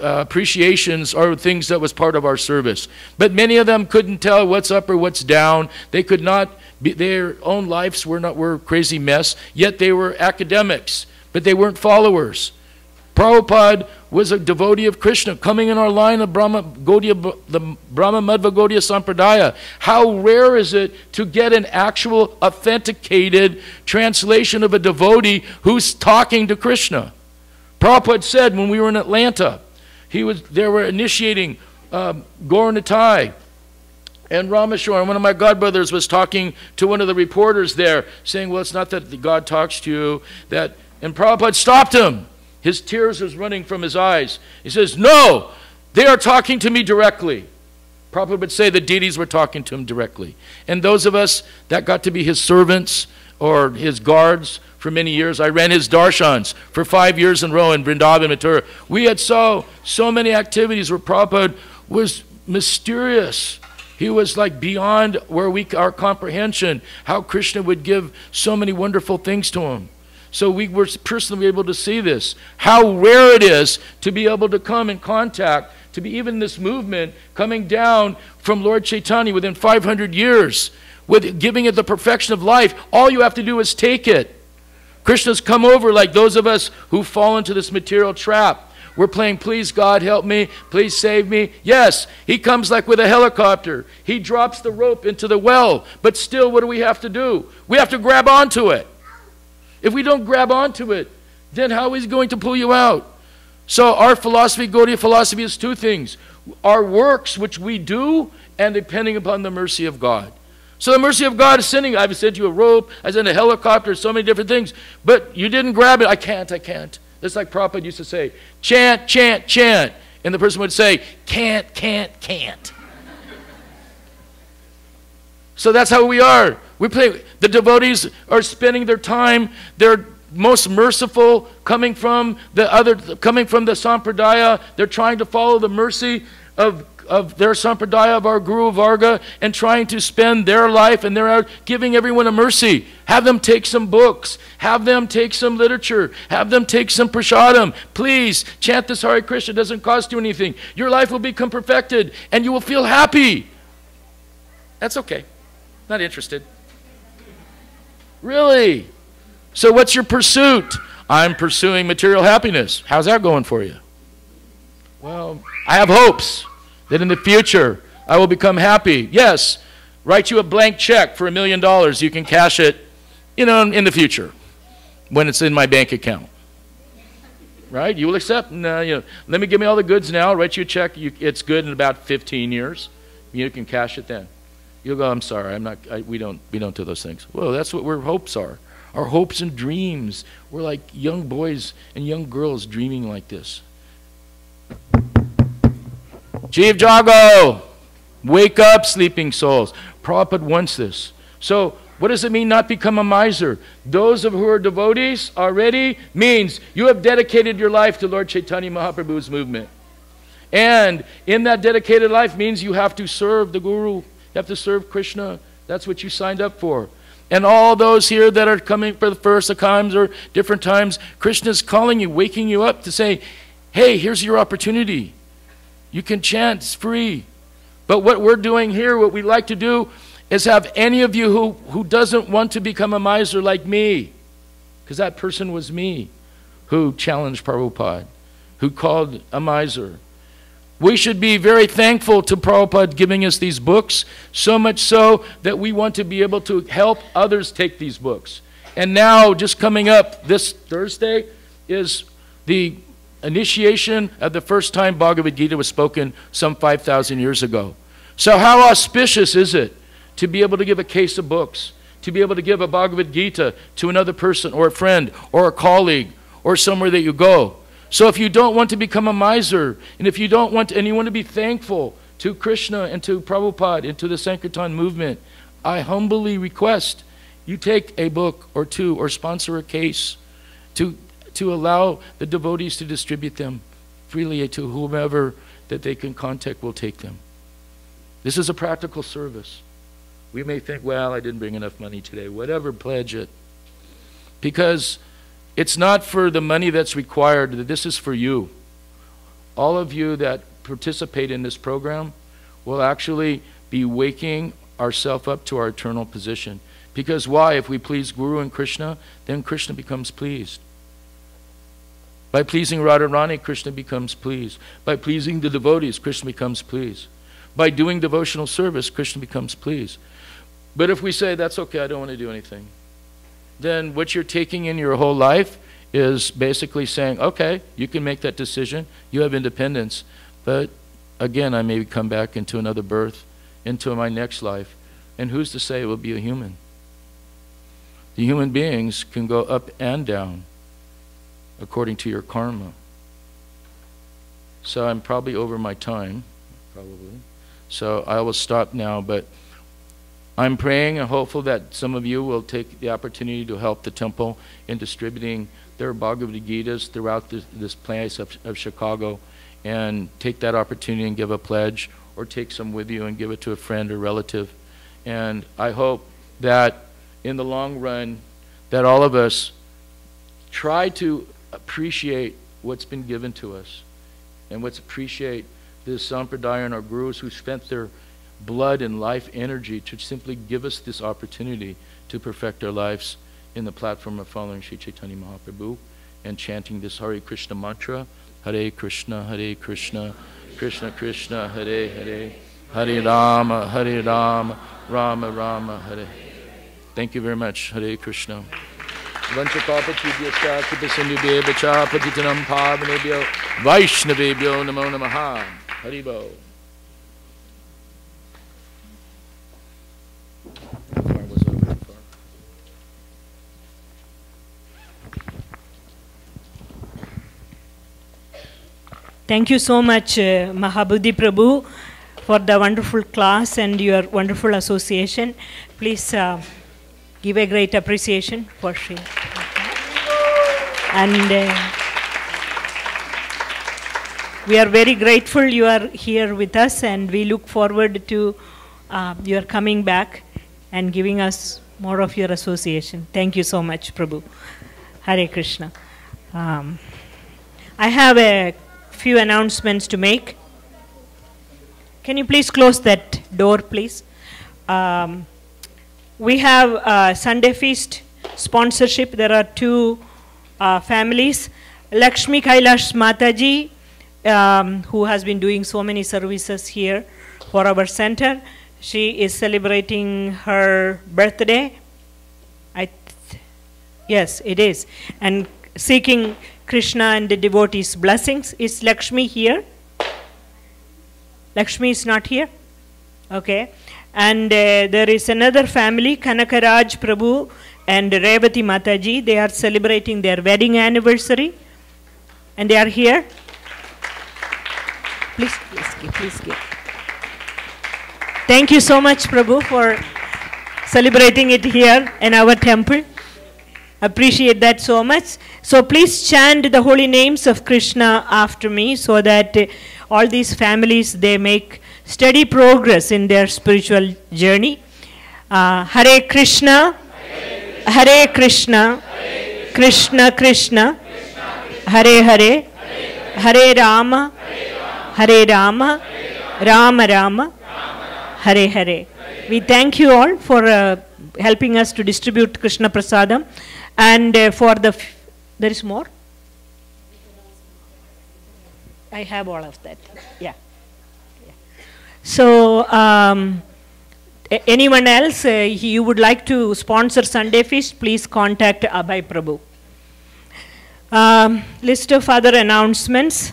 appreciations are things that was part of our service. But many of them couldn't tell what's up or what's down. They could not, their own lives were a crazy mess, yet they were academics, but they weren't followers. Prabhupada was a devotee of Krishna, coming in our line of the Brahma Madhva Gaudiya Sampradaya. How rare is it to get an actual authenticated translation of a devotee who's talking to Krishna? Prabhupada said when we were in Atlanta, they were initiating Gauranitai and Rameshwar, and one of my godbrothers was talking to one of the reporters there, saying, well, it's not that God talks to you, and Prabhupada stopped him. His tears was running from his eyes. He says, no, they are talking to me directly. Prabhupada would say the deities were talking to him directly. And those of us that got to be his servants or his guards for many years, I ran his darshans for 5 years in a row in Vrindavan, Mathura. We had so many activities where Prabhupada was mysterious. He was like beyond our comprehension, how Krishna would give so many wonderful things to him. So we were personally able to see this, how rare it is to be able to come in contact, to be even this movement coming down from Lord Chaitanya within 500 years, with giving it the perfection of life. All you have to do is take it. Krishna's come over like those of us who fall into this material trap. We're playing, please God help me, please save me. Yes, he comes like with a helicopter. He drops the rope into the well, but still what do we have to do? We have to grab onto it. If we don't grab onto it, then how is he going to pull you out? So our philosophy, Gaudiya philosophy, is two things. Our works which we do, and depending upon the mercy of God. So the mercy of God is sending, I've sent you a rope, I sent a helicopter, so many different things, but you didn't grab it. I can't. That's like Prabhupada used to say, chant, chant, chant. And the person would say, can't. So that's how we are. The devotees are spending their time, they're most merciful, coming from the Sampradaya. They're trying to follow the mercy of their Sampradaya, of our Guru Varga, and trying to spend their life, and they're out giving everyone a mercy. Have them take some books. Have them take some literature. Have them take some prasadam. Please, chant this Hare Krishna. It doesn't cost you anything. Your life will become perfected, and you will feel happy. That's okay. Not interested. Really? So what's your pursuit? I'm pursuing material happiness. How's that going for you? Well, I have hopes that in the future I will become happy. Yes, write you a blank check for $1 million. You can cash it, in the future when it's in my bank account. Right? You will accept? No, let me give me all the goods now. I'll write you a check. It's good in about 15 years. You can cash it then. You'll go, I'm sorry, we don't do those things. Well, that's what our hopes are. Our hopes and dreams. We're like young boys and young girls dreaming like this. Jeev Jago! Wake up, sleeping souls. Prabhupada wants this. So, what does it mean not become a miser? Those of who are devotees already means you have dedicated your life to Lord Chaitanya Mahaprabhu's movement. And in that dedicated life means you have to serve the Guru. You have to serve Krishna. That's what you signed up for. And all those here that are coming for the first times or different times, Krishna's calling you, waking you up to say, hey, here's your opportunity. You can chant, it's free. But what we're doing here, what we like to do, is have any of you who doesn't want to become a miser like me, because that person was me, who challenged Prabhupada, who called a miser. We should be very thankful to Prabhupada giving us these books, so much so that we want to be able to help others take these books. And now, just coming up this Thursday, is the initiation of the first time Bhagavad Gita was spoken some 5,000 years ago. So how auspicious is it to be able to give a case of books, to be able to give a Bhagavad Gita to another person or a friend or a colleague or somewhere that you go. So if you don't want to become a miser, and if you don't want to, and you want to be thankful to Krishna and to Prabhupada and to the Sankirtan movement, I humbly request you take a book or two or sponsor a case to allow the devotees to distribute them freely to whomever that they can contact will take them. This is a practical service. We may think, well, I didn't bring enough money today. Whatever, pledge it. Because it's not for the money that's required. This is for you. All of you that participate in this program will actually be waking ourselves up to our eternal position. Because why? If we please Guru and Krishna, then Krishna becomes pleased. By pleasing Radharani, Krishna becomes pleased. By pleasing the devotees, Krishna becomes pleased. By doing devotional service, Krishna becomes pleased. But if we say, that's okay, I don't want to do anything, then what you're taking in your whole life is basically saying, okay, you can make that decision, you have independence, but again, I may come back into another birth, into my next life, and who's to say it will be a human? The human beings can go up and down according to your karma. So I'm probably over my time, probably. So I will stop now, but I'm praying and hopeful that some of you will take the opportunity to help the temple in distributing their Bhagavad Gitas throughout this place of Chicago, and take that opportunity and give a pledge, or take some with you and give it to a friend or relative. And I hope that in the long run that all of us try to appreciate what's been given to us, and let's appreciate this Sampradaya and our gurus who spent their blood and life energy to simply give us this opportunity to perfect our lives in the platform of following Sri Chaitanya Mahaprabhu and chanting this Hare Krishna mantra, Hare Krishna, Krishna Krishna, Hare Hare, Hare Rama, Rama Rama, Hare. Thank you very much. Hare Krishna. Vanchakapachidhyasya kipasindhubhyo vacha patitanam pavanebhyo Vaishnavebhyo namo namaha. Haribo. Thank you so much, Mahabuddhi Prabhu, for the wonderful class and your wonderful association. Please give a great appreciation for Shri. And we are very grateful you are here with us, and we look forward to your coming back and giving us more of your association. Thank you so much, Prabhu. Hare Krishna. I have a few announcements to make. Can you please close that door, please? We have Sunday Feast sponsorship. There are two families. Lakshmi Kailash Mataji, who has been doing so many services here for our center. She is celebrating her birthday. Yes, it is. And seeking Krishna and the devotees' blessings. Is Lakshmi here? Lakshmi is not here? Okay. And there is another family, Kanakaraj Prabhu and Revati Mataji. They are celebrating their wedding anniversary. And they are here. Please give. Thank you so much, Prabhu, for celebrating it here in our temple. Appreciate that so much. So please chant the holy names of Krishna after me, so that all these families, they make steady progress in their spiritual journey. Hare Krishna, Hare Krishna, Krishna Krishna, Hare Hare, Hare Rama, Hare Rama, Rama Rama, Hare Hare. We thank you all for helping us to distribute Krishna Prasadam. And for the, there is more? I have all of that, yeah. So, anyone else, you would like to sponsor Sunday Feast, please contact Abhay Prabhu. List of other announcements.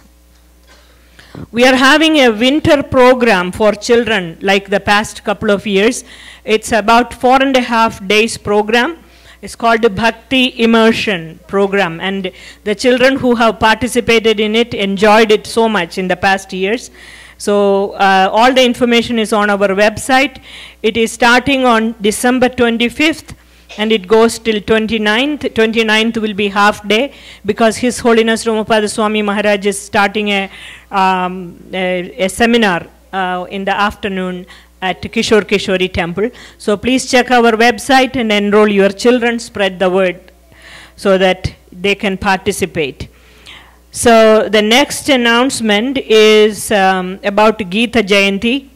We are having a winter program for children like the past couple of years. It's about 4.5 days program. It's called the Bhakti Immersion Program, and the children who have participated in it enjoyed it so much in the past years. So all the information is on our website. It is starting on December 25th and it goes till 29th. 29th will be half day because His Holiness Ramapada Swami Maharaj is starting a seminar in the afternoon at Kishore Kishori Temple. So please check our website and enroll your children, spread the word so that they can participate. So the next announcement is about Gita Jayanti.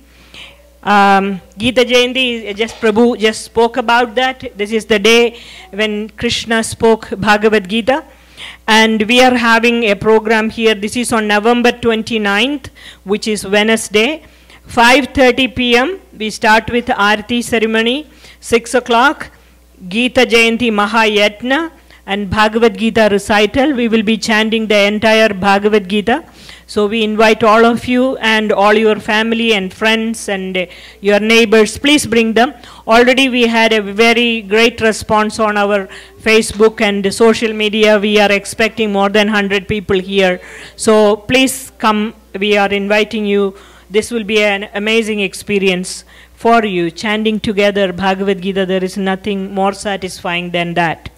Gita Jayanti, Prabhu just spoke about that. This is the day when Krishna spoke Bhagavad Gita. And we are having a program here. This is on November 29th, which is Wednesday. 5:30 p.m. we start with Aarti ceremony. 6 o'clock, Gita Jayanti Mahayatna and Bhagavad Gita recital. We will be chanting the entire Bhagavad Gita. So we invite all of you and all your family and friends and your neighbors. Please bring them. Already we had a very great response on our Facebook and social media. We are expecting more than 100 people here. So please come. We are inviting you. This will be an amazing experience for you. Chanting together Bhagavad Gita, there is nothing more satisfying than that.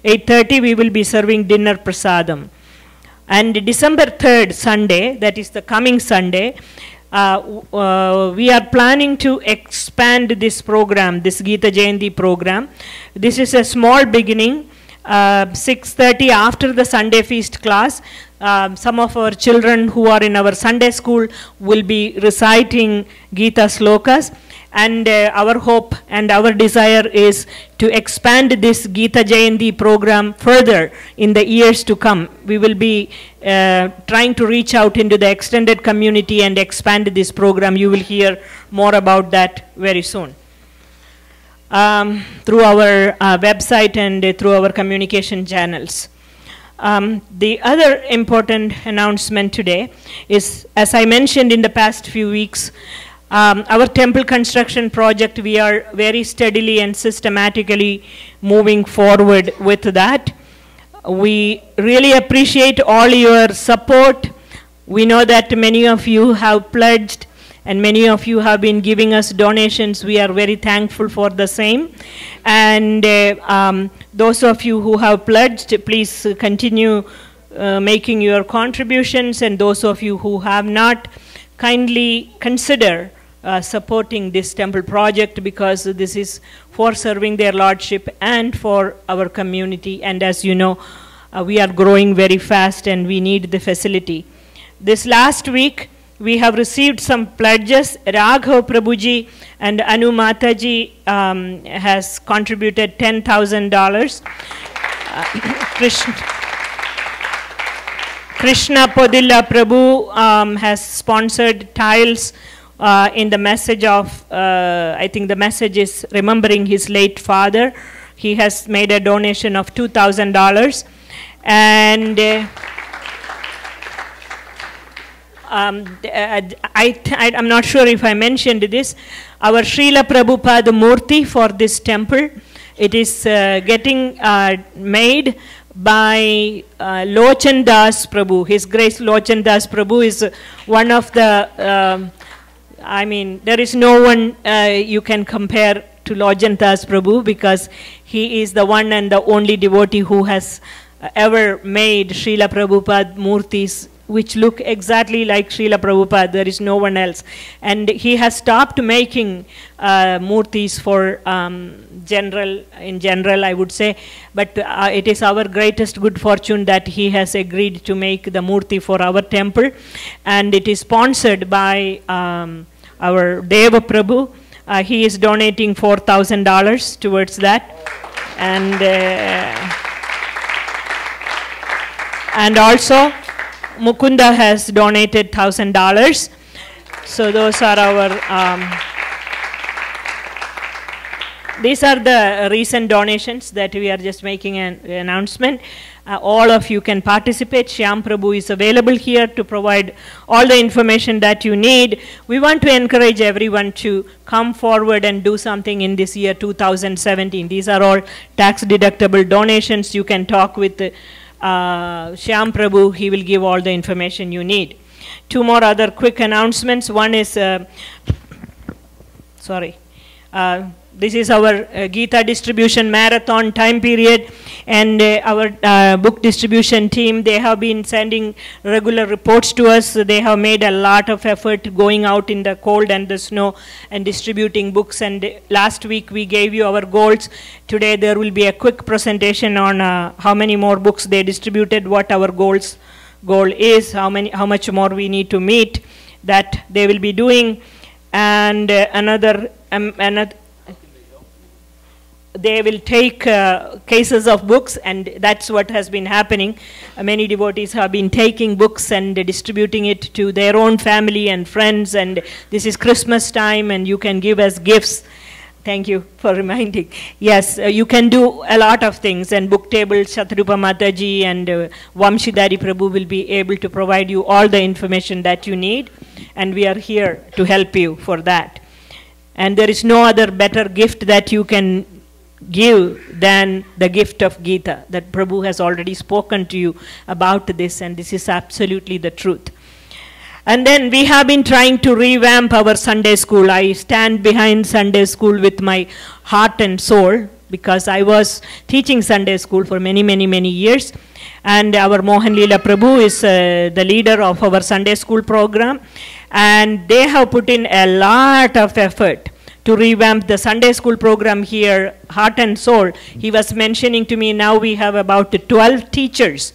8:30 we will be serving dinner prasadam. And December 3rd, Sunday, that is the coming Sunday, we are planning to expand this program, this Gita Jayanti program. This is a small beginning. 6:30 after the Sunday feast class, some of our children who are in our Sunday school will be reciting Gita slokas. And our hope and our desire is to expand this Gita Jayanti program further in the years to come. We will be trying to reach out into the extended community and expand this program. You will hear more about that very soon. Through our website and through our communication channels. The other important announcement today is, as I mentioned in the past few weeks, our temple construction project, we are very steadily and systematically moving forward with that. We really appreciate all your support. We know that many of you have pledged and many of you have been giving us donations. We are very thankful for the same. And those of you who have pledged, please continue making your contributions. And those of you who have not, kindly consider supporting this temple project, because this is for serving their Lordship and for our community. And as you know, we are growing very fast and we need the facility. This last week, we have received some pledges. Raghav Prabhuji and Anu Mataji has contributed $10,000. Krishna Podilla Prabhu has sponsored tiles in the message of, I think the message is remembering his late father. He has made a donation of $2,000. And I'm not sure if I mentioned this. Our Srila Prabhupada Murti for this temple, it is getting made by Lochan Das Prabhu. His Grace Lochan Das Prabhu is one of the, I mean, there is no one you can compare to Lochan Das Prabhu, because he is the one and the only devotee who has ever made Srila Prabhupada Murtis which look exactly like Srila Prabhupada. There is no one else. And he has stopped making murtis for in general, I would say. But it is our greatest good fortune that he has agreed to make the murti for our temple. And it is sponsored by our Deva Prabhu. He is donating $4,000 towards that. And also, Mukunda has donated $1,000. So those are our, these are the recent donations that we are just making an announcement. All of you can participate. Shyam Prabhu is available here to provide all the information that you need. We want to encourage everyone to come forward and do something in this year 2017. These are all tax deductible donations. You can talk with Shyam Prabhu. He will give all the information you need. Two more other quick announcements. One is, this is our Gita distribution marathon time period, and our book distribution team, they have been sending regular reports to us. They have made a lot of effort going out in the cold and the snow and distributing books. And last week we gave you our goals. Today there will be a quick presentation on how many more books they distributed, what our goal is, how much more we need to meet, that they will be doing. And they will take cases of books, and that's what has been happening. Many devotees have been taking books and distributing it to their own family and friends, and this is Christmas time and you can give as gifts. Thank you for reminding. Yes, you can do a lot of things, and book table, Shatrupa Mataji and Vamshidari Prabhu will be able to provide you all the information that you need, and we are here to help you for that. And there is no other better gift that you can give than the gift of Gita, that Prabhu has already spoken to you about this, and this is absolutely the truth. And then we have been trying to revamp our Sunday school. I stand behind Sunday school with my heart and soul, because I was teaching Sunday school for many, many, many years. And our Mohan Leela Prabhu is the leader of our Sunday school program. And they have put in a lot of effort to revamp the Sunday school program here, heart and soul. He was mentioning to me, now we have about 12 teachers.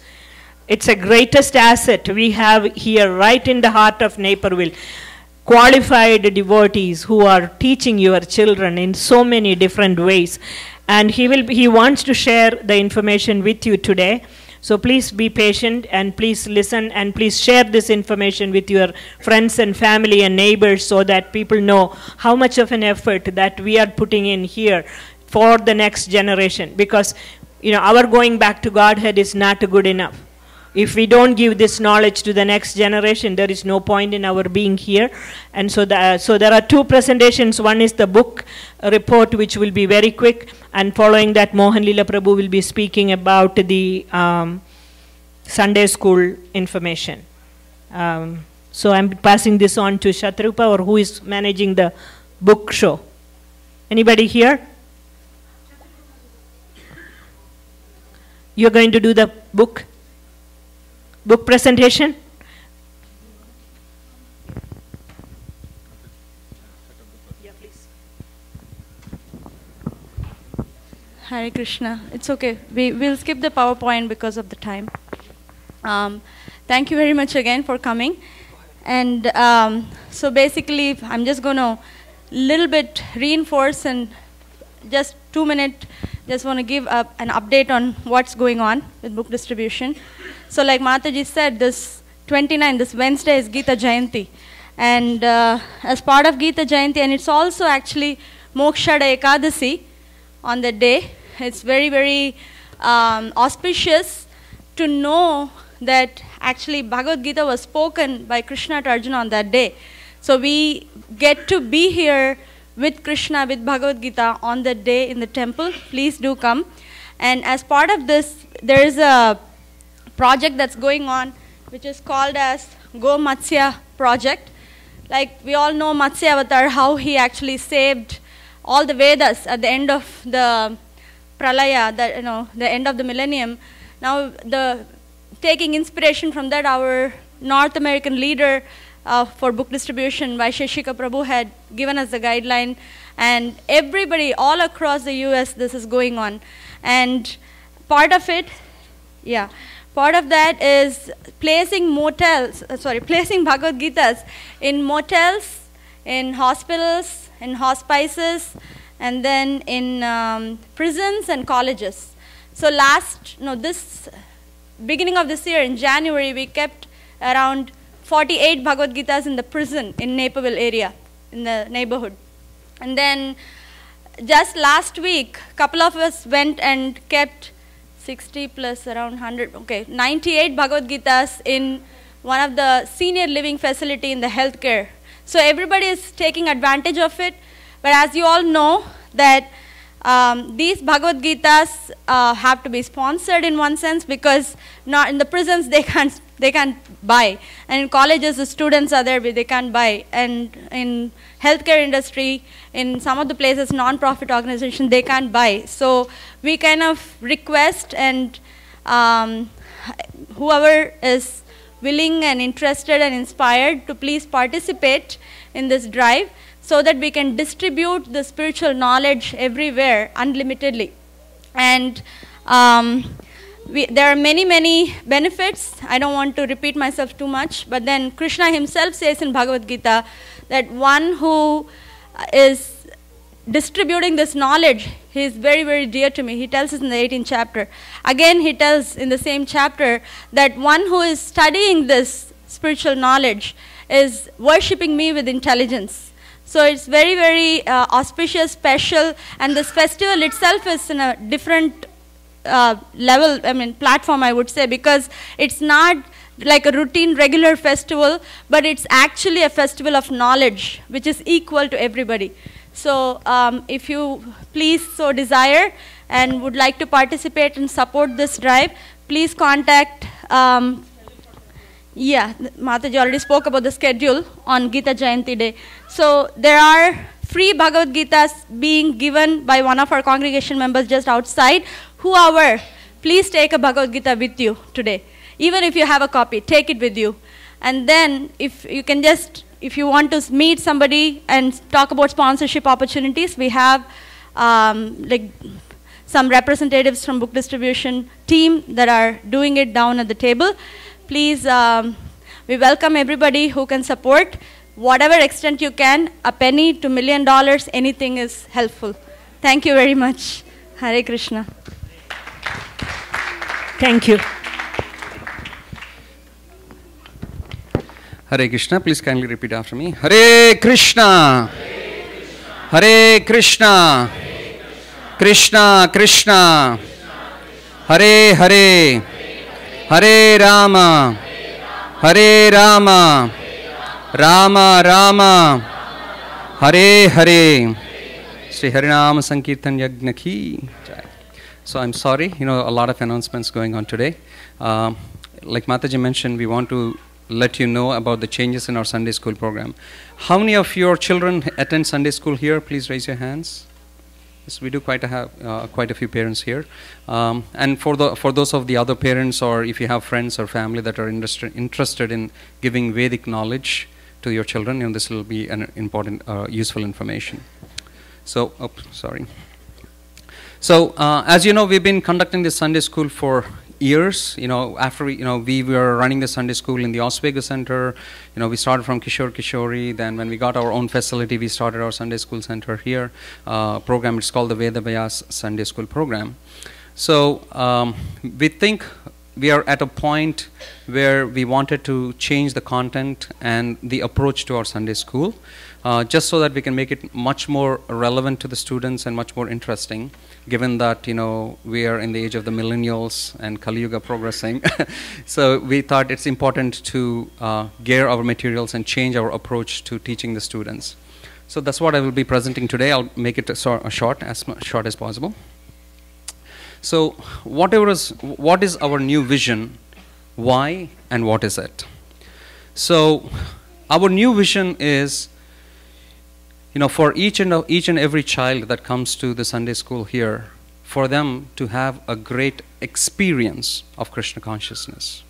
It's a greatest asset we have here right in the heart of Naperville. Qualified devotees who are teaching your children in so many different ways. And he wants to share the information with you today. So please be patient and please listen and please share this information with your friends and family and neighbors, so that people know how much of an effort that we are putting in here for the next generation. Because, you know, our going back to Godhead is not good enough. If we don't give this knowledge to the next generation, there is no point in our being here. And so there are two presentations. One is the book report, which will be very quick. And following that, Mohan Leela Prabhu will be speaking about the Sunday school information. So I'm passing this on to Shatrupa, or who is managing the book show. Anybody here? You're going to do the book presentation? Yeah, please. Hare Krishna. It's okay. We'll skip the PowerPoint because of the time. Thank you very much again for coming. And so basically, I'm just going to little bit reinforce, and just 2 minutes, just want to give an update on what's going on with book distribution. So like Mataji said, this 29, this Wednesday is Gita Jayanti. And as part of Gita Jayanti, and it's also actually Mokshada Ekadasi on that day. It's very, very auspicious to know that actually Bhagavad Gita was spoken by Krishna to Arjuna on that day. So we get to be here with Krishna, with Bhagavad Gita on that day in the temple. Please do come. And as part of this, there is a project that's going on, which is called as Go Matsya project. Like we all know Matsya Avatar, how he actually saved all the Vedas at the end of the Pralaya, the end of the millennium. Now, taking inspiration from that, our North American leader for book distribution, Vaisheshika Prabhu, had given us the guideline, and everybody all across the US, this is going on. And part of it, part of that is placing Bhagavad Gitas in motels, in hospitals, in hospices, and then in prisons and colleges. So this beginning of this year, in January, we kept around 48 Bhagavad Gitas in the prison in Naperville area, in the neighborhood. And then just last week, a couple of us went and kept 60 plus around 100, 98 Bhagavad Gitas in one of the senior living facility in the healthcare. So everybody is taking advantage of it. But as you all know, that these Bhagavad Gitas have to be sponsored in one sense, because not in the prisons they can't buy, and in colleges the students are there but they can't buy, and in healthcare industry, in some of the places non-profit organizations, they can't buy. So we kind of request, and whoever is willing and interested and inspired to please participate in this drive, so that we can distribute the spiritual knowledge everywhere unlimitedly. And there are many, many benefits. I don't want to repeat myself too much, but then Krishna himself says in Bhagavad Gita that one who is distributing this knowledge, he is very, very dear to me. He tells us in the 18th chapter. Again, he tells in the same chapter that one who is studying this spiritual knowledge is worshipping me with intelligence. So it's very, very auspicious, special, and this festival itself is in a different level, platform, I would say, because it's not like a routine, regular festival, but it's actually a festival of knowledge, which is equal to everybody. So if you please so desire and would like to participate and support this drive, please contact, Mataji already spoke about the schedule on Gita Jayanti Day. So there are free Bhagavad Gitas being given by one of our congregation members just outside. Whoever, please take a Bhagavad Gita with you today. Even if you have a copy, take it with you. And then if you can just, if you want to meet somebody and talk about sponsorship opportunities, we have like some representatives from book distribution team that are doing it down at the table. Please, we welcome everybody who can support. Whatever extent you can, a penny to $1 million, anything is helpful. Thank you very much. Hare Krishna. Thank you. Hare Krishna, please kindly repeat after me. Hare Krishna, Hare Krishna, Krishna Krishna, Hare Hare, Hare Rama, Hare Rama, Rama Rama, Hare Hare. Shri Harinama Sankirtan Yagna Ki Jai. So I'm sorry, a lot of announcements going on today. Like Mataji mentioned, we want to let you know about the changes in our Sunday school program. How many of your children attend Sunday school here? Please raise your hands. Yes, we do quite a few parents here. And for those of the other parents, or if you have friends or family that are interested in giving Vedic knowledge to your children, this will be an important, useful information. So, So, as you know, we've been conducting this Sunday school for years. After we were running the Sunday school in the Oswego Center. We started from Kishore Kishori. Then when we got our own facility, we started our Sunday school center here. Program, it's called the Veda Vyas Sunday School program. So we think we are at a point where we wanted to change the content and the approach to our Sunday school, just so that we can make it much more relevant to the students and much more interesting, given that we are in the age of the millennials and Kali Yuga progressing. So we thought it's important to gear our materials and change our approach to teaching the students. So that's what I will be presenting today. I'll make it as short as possible. So what is our new vision? Why and what is it? So our new vision is, for each and every child that comes to the Sunday school here, for them to have a great experience of Krishna consciousness.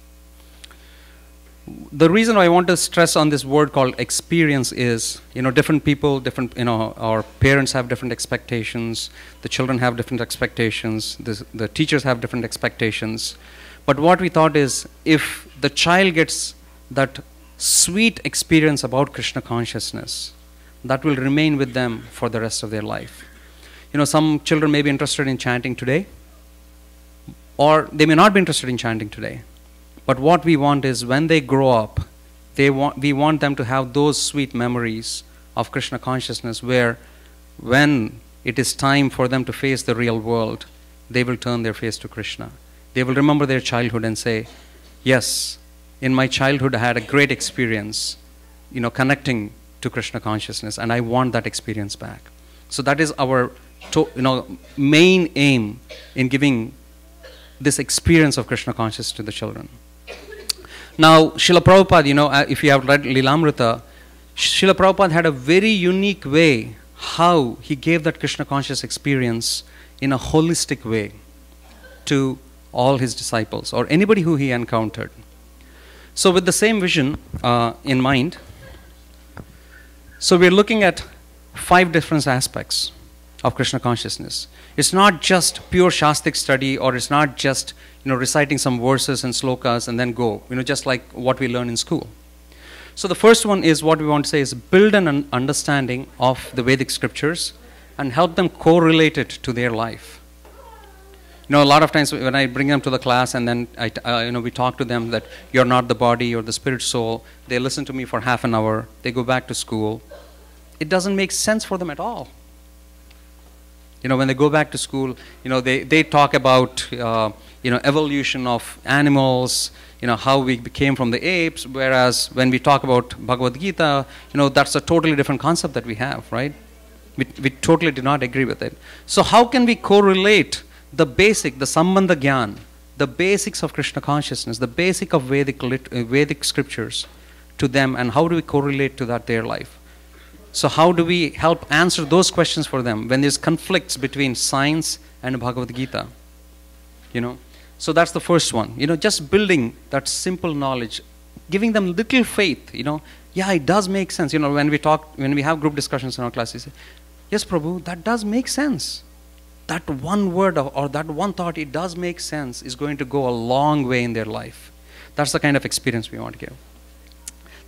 The reason I want to stress on this word called experience is, different people, our parents have different expectations, the children have different expectations, the teachers have different expectations. But what we thought is, if the child gets that sweet experience about Krishna consciousness, that will remain with them for the rest of their life. Some children may be interested in chanting today, or they may not be interested in chanting today. But what we want is, when they grow up, we want them to have those sweet memories of Krishna consciousness, where when it is time for them to face the real world, they will turn their face to Krishna. They will remember their childhood and say, yes, in my childhood I had a great experience, connecting to Krishna consciousness, and I want that experience back. So that is our main aim in giving this experience of Krishna consciousness to the children. Now, Srila Prabhupada, if you have read Lilamrita, Srila Prabhupada had a very unique way how he gave that Krishna conscious experience in a holistic way to all his disciples or anybody who he encountered. So with the same vision in mind, so we're looking at 5 different aspects of Krishna consciousness. It's not just pure Shastic study, or it's not just reciting some verses and slokas and then go, just like what we learn in school. So the first one is, what we want to say is, build an understanding of the Vedic scriptures and help them correlate it to their life. You know, a lot of times when I bring them to the class and then we talk to them that you're not the body, you're the spirit soul, they listen to me for half an hour, they go back to school. It doesn't make sense for them at all. You know, when they go back to school, you know, they talk about, evolution of animals, you know, how we came from the apes, whereas when we talk about Bhagavad Gita, you know, that's a totally different concept that we have, right? We totally do not agree with it. So how can we correlate the basic, the Sambandha Gyan, the basics of Krishna consciousness, the basic of Vedic scriptures to them, and how do we correlate to that their life? So how do we help answer those questions for them when there's conflicts between science and Bhagavad Gita? You know, so that's the first one. You know, just building that simple knowledge, giving them little faith. You know, yeah, it does make sense. You know, when we have group discussions in our classes, yes, Prabhu, that does make sense. That one word or that one thought, it does make sense, is going to go a long way in their life. That's the kind of experience we want to give.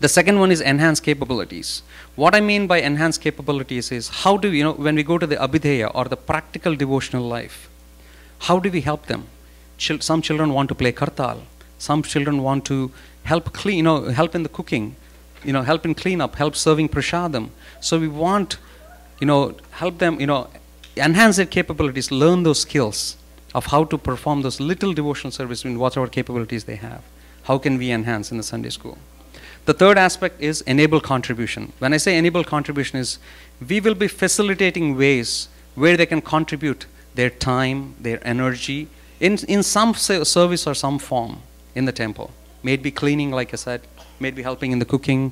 The second one is enhanced capabilities. What I mean by enhanced capabilities is how do we, you know, when we go to the Abhideya or the practical devotional life, how do we help them? Some children want to play kartal. Some children want to help clean, you know, help in the cooking, you know, help in cleanup, help serving prasadam. So we want, you know, help them, you know, enhance their capabilities, learn those skills of how to perform those little devotional service in whatever capabilities they have. How can we enhance in the Sunday school? The third aspect is enable contribution. When I say enable contribution is, we will be facilitating ways where they can contribute their time, their energy, in some service or some form in the temple. May it be cleaning, like I said, may it be helping in the cooking.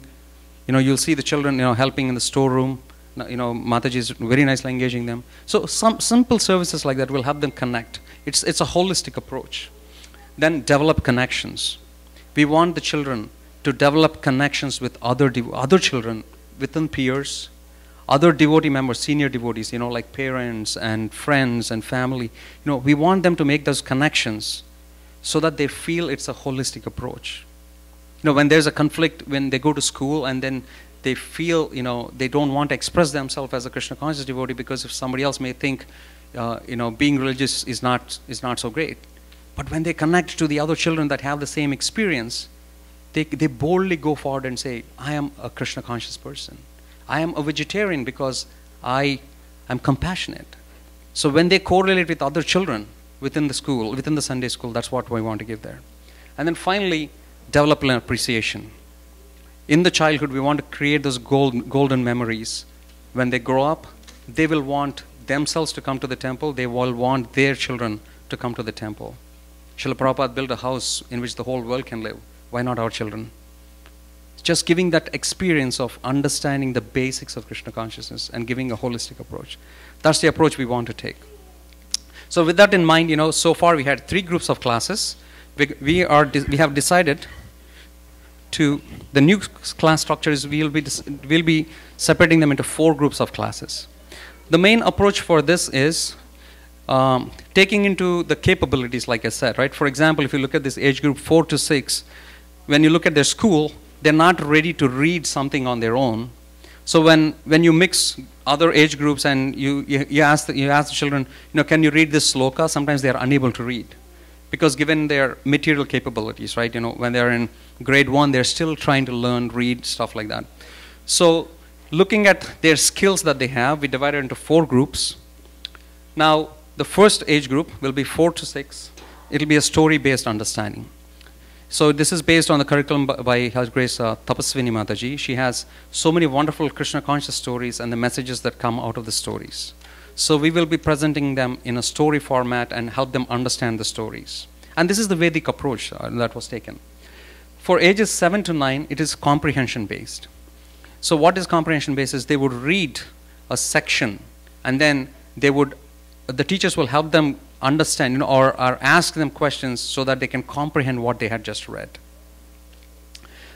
You know, you'll see the children, you know, helping in the storeroom. You know, Mataji is very nicely engaging them. So some simple services like that will help them connect. It's a holistic approach. Then develop connections. We want the children to develop connections with other children within peers, other devotee members, senior devotees, you know, like parents and friends and family. You know, we want them to make those connections so that they feel it's a holistic approach. You know, when there's a conflict, when they go to school and then they feel, you know, they don't want to express themselves as a Krishna conscious devotee because if somebody else may think, you know, being religious is not so great. But when they connect to the other children that have the same experience, they boldly go forward and say, I am a Krishna conscious person. I am a vegetarian because I am compassionate. So when they correlate with other children within the school, within the Sunday school, that's what we want to give there. And then finally, develop an appreciation. In the childhood, we want to create those golden memories. When they grow up, they will want themselves to come to the temple. They will want their children to come to the temple. Srila Prabhupada built a house in which the whole world can live. Why not our children? Just giving that experience of understanding the basics of Krishna consciousness and giving a holistic approach. That's the approach we want to take. So with that in mind, you know, so far we had 3 groups of classes. We have decided to, the new class structure is we'll be separating them into 4 groups of classes. The main approach for this is taking into the capabilities, like I said, right? For example, if you look at this age group 4 to 6, when you look at their school, they're not ready to read something on their own. So when you mix other age groups and you ask the children, you know, can you read this sloka? Sometimes they are unable to read because given their material capabilities, right? You know, when they're in grade 1, they're still trying to learn, read, stuff like that. So looking at their skills that they have, we divided into 4 groups. Now, the first age group will be 4 to 6. It'll be a story-based understanding. So this is based on the curriculum by His Grace Tapaswini Mataji. She has so many wonderful Krishna conscious stories and the messages that come out of the stories. So we will be presenting them in a story format and help them understand the stories. And this is the Vedic approach that was taken. For ages 7 to 9, it is comprehension based. So what is comprehension based is they would read a section and then the teachers will help them understand, you know, or ask them questions so that they can comprehend what they had just read.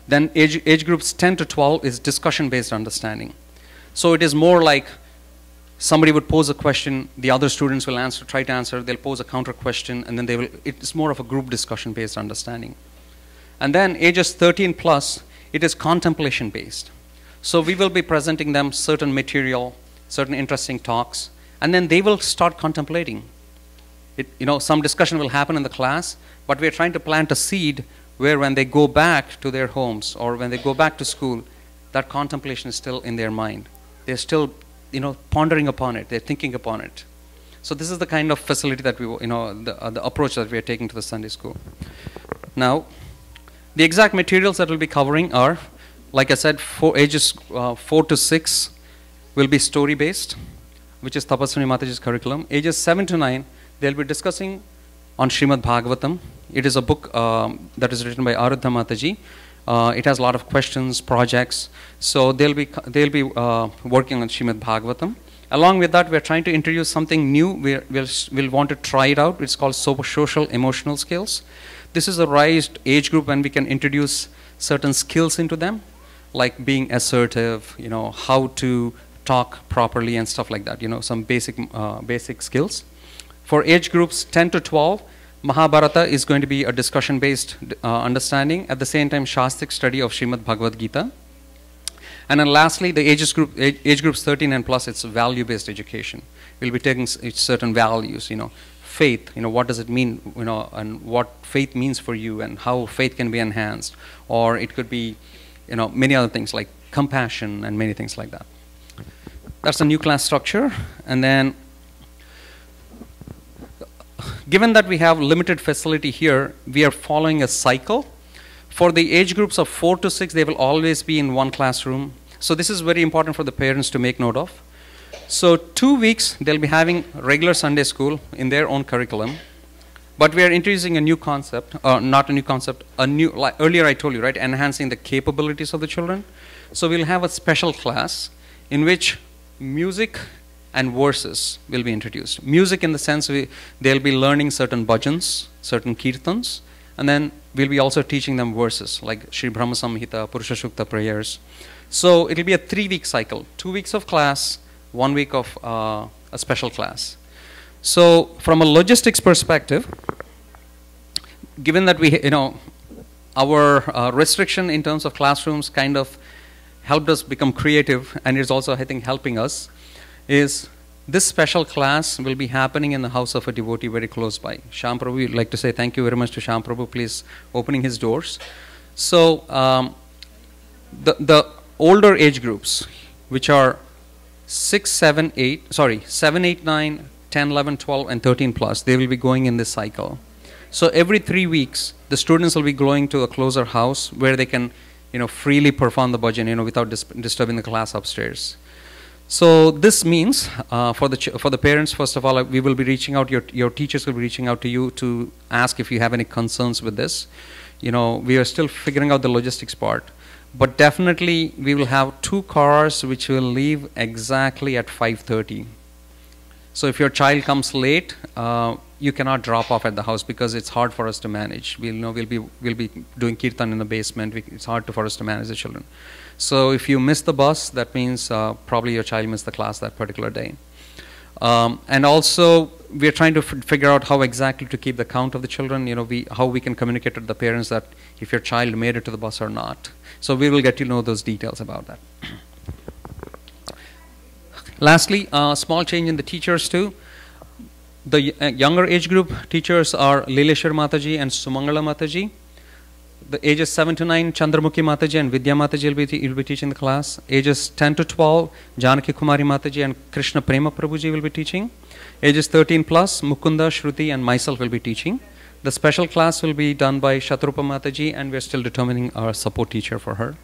Then age groups 10 to 12 is discussion based understanding. So it is more like somebody would pose a question, the other students will try to answer, they'll pose a counter question, and then it's more of a group discussion based understanding. And then ages 13 plus, it is contemplation based. So we will be presenting them certain material, certain interesting talks, and then they will start contemplating. Some discussion will happen in the class, but we're trying to plant a seed where when they go back to their homes or when they go back to school, that contemplation is still in their mind. They're still, pondering upon it. They're thinking upon it. So this is the kind of facility that the approach that we are taking to the Sunday school. Now, the exact materials that we'll be covering are, like I said, ages 4 to 6 will be story-based, which is Tapaswini Mataji's curriculum. Ages 7 to 9, they'll be discussing on Srimad Bhagavatam. It is a book that is written by Aradha Mataji. It has a lot of questions, projects. So they'll be working on Srimad Bhagavatam. Along with that, we're trying to introduce something new. We'll want to try it out. It's called social emotional skills. This is a raised age group when we can introduce certain skills into them, like being assertive, how to talk properly and stuff like that, some basic skills. For age groups 10 to 12, Mahabharata is going to be a discussion-based understanding, at the same time Shastic study of Srimad Bhagavad Gita. And then lastly, the age groups 13 and plus, it's value-based education. We'll be taking certain values, faith, what does it mean, and what faith means for you and how faith can be enhanced. Or it could be, many other things like compassion and many things like that. That's the new class structure. And then, given that we have limited facility here, we are following a cycle. For the age groups of 4 to 6, they will always be in one classroom. So this is very important for the parents to make note of. So 2 weeks, they'll be having regular Sunday school in their own curriculum. But we are introducing a new concept, not a new concept, like earlier I told you, right, enhancing the capabilities of the children. So we'll have a special class in which music and verses will be introduced. Music in the sense they'll be learning certain bhajans, certain kirtans, and then we'll be also teaching them verses like Sri Brahma Samhita, Purusha Shukta prayers. So it'll be a 3-week cycle, 2 weeks of class, 1 week of a special class. So from a logistics perspective, given that our restriction in terms of classrooms kind of helped us become creative, and it's also, I think, helping us, is this special class will be happening in the house of a devotee very close by. Shyam Prabhu, we'd like to say thank you very much to Shyam Prabhu, please opening his doors. So the older age groups, which are 7, 8, 9, 10, 11, 12, and 13 plus, they will be going in this cycle. So every 3 weeks, the students will be going to a closer house where they can, freely perform the bhajan, without disturbing the class upstairs. So this means for the parents, first of all, we will be reaching out. Your teachers will be reaching out to you to ask if you have any concerns with this. We are still figuring out the logistics part, but definitely we will have 2 cars which will leave exactly at 5:30. So if your child comes late, you cannot drop off at the house because it's hard for us to manage. We'll be doing kirtan in the basement. It's hard for us to manage the children. So if you miss the bus, that means probably your child missed the class that particular day. And also, we're trying to figure out how exactly to keep the count of the children. How we can communicate to the parents that if your child made it to the bus or not. So we will get to know those details about that. Lastly, small change in the teachers too. The younger age group teachers are Lileshwar Mataji and Sumangala Mataji. The ages 7 to 9, Chandramukhi Mataji and Vidya Mataji will be teaching the class. Ages 10 to 12, Janaki Kumari Mataji and Krishna Prema Prabhuji will be teaching. Ages 13 plus, Mukunda, Shruti and myself will be teaching. The special class will be done by Shatrupa Mataji, and we're still determining our support teacher for her.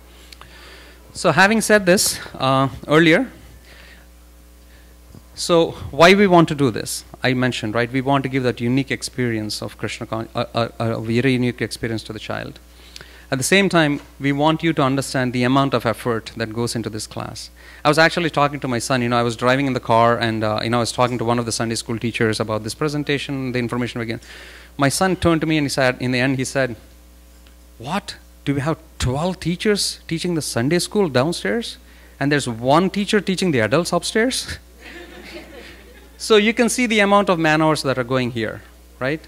So having said this earlier, so why we want to do this? I mentioned, right, we want to give that unique experience of Krishna, a very unique experience to the child. At the same time, we want you to understand the amount of effort that goes into this class. I was actually talking to my son, I was driving in the car and, I was talking to one of the Sunday school teachers about this presentation, the information again. My son turned to me and he said, in the end, he said, what? Do we have 12 teachers teaching the Sunday school downstairs? And there's 1 teacher teaching the adults upstairs? So you can see the amount of man hours that are going here, right?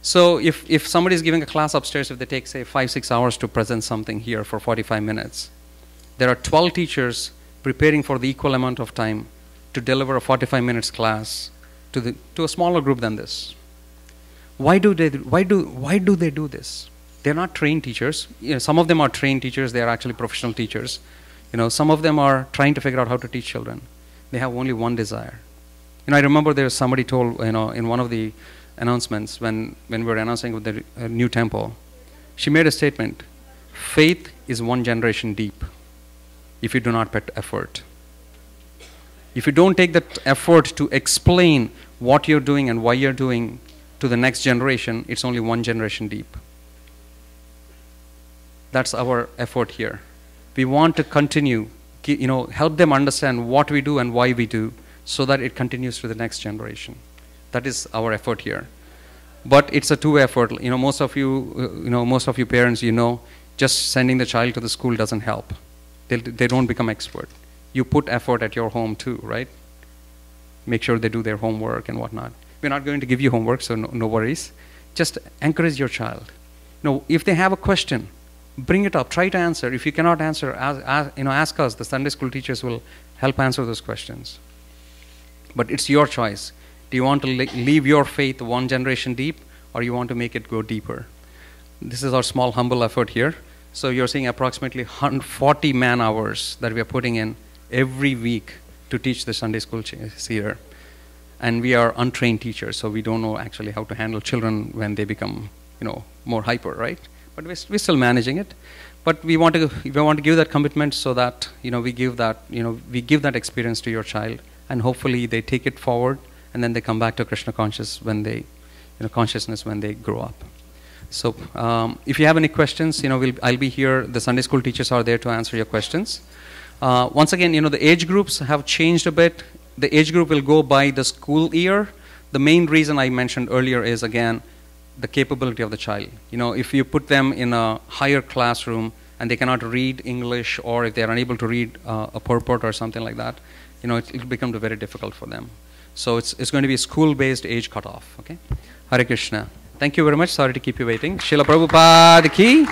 So if somebody is giving a class upstairs, if they take, say, 5-6 hours to present something here for 45 minutes, there are 12 teachers preparing for the equal amount of time to deliver a 45 minutes class to a smaller group than this? Why do they do this? They're not trained teachers. Some of them are trained teachers. They are actually professional teachers. Some of them are trying to figure out how to teach children. They have only one desire. I remember there was somebody told, in one of the announcements when we were announcing the new temple, she made a statement: faith is one generation deep if you do not put effort. If you don't take that effort to explain what you're doing and why you're doing to the next generation, it's only one generation deep. That's our effort here. We want to continue, help them understand what we do and why we do, so that it continues to the next generation. That is our effort here. But it's a two-way effort. Most of you parents, just sending the child to the school doesn't help. They don't become expert. You put effort at your home too, right? Make sure they do their homework and whatnot. We're not going to give you homework, so no worries. Just encourage your child. If they have a question, bring it up. Try to answer. If you cannot answer, ask us. The Sunday school teachers will help answer those questions. But it's your choice. Do you want to leave your faith one generation deep, or you want to make it go deeper? This is our small, humble effort here. So you're seeing approximately 140 man-hours that we are putting in every week to teach the Sunday school here. And we are untrained teachers, so we don't know actually how to handle children when they become, more hyper, right? But we're still managing it. But we want to give that commitment so that, we give that experience to your child, and hopefully they take it forward, and then they come back to Krishna consciousness when they grow up. So if you have any questions, I'll be here. The Sunday school teachers are there to answer your questions. Once again, the age groups have changed a bit. The age group will go by the school year. The main reason I mentioned earlier is, again, the capability of the child. If you put them in a higher classroom and they cannot read English, or if they're unable to read a purport or something like that, it'll become very difficult for them. So it's going to be a school-based age cutoff. Okay? Hare Krishna. Thank you very much. Sorry to keep you waiting. Srila Prabhupada ki.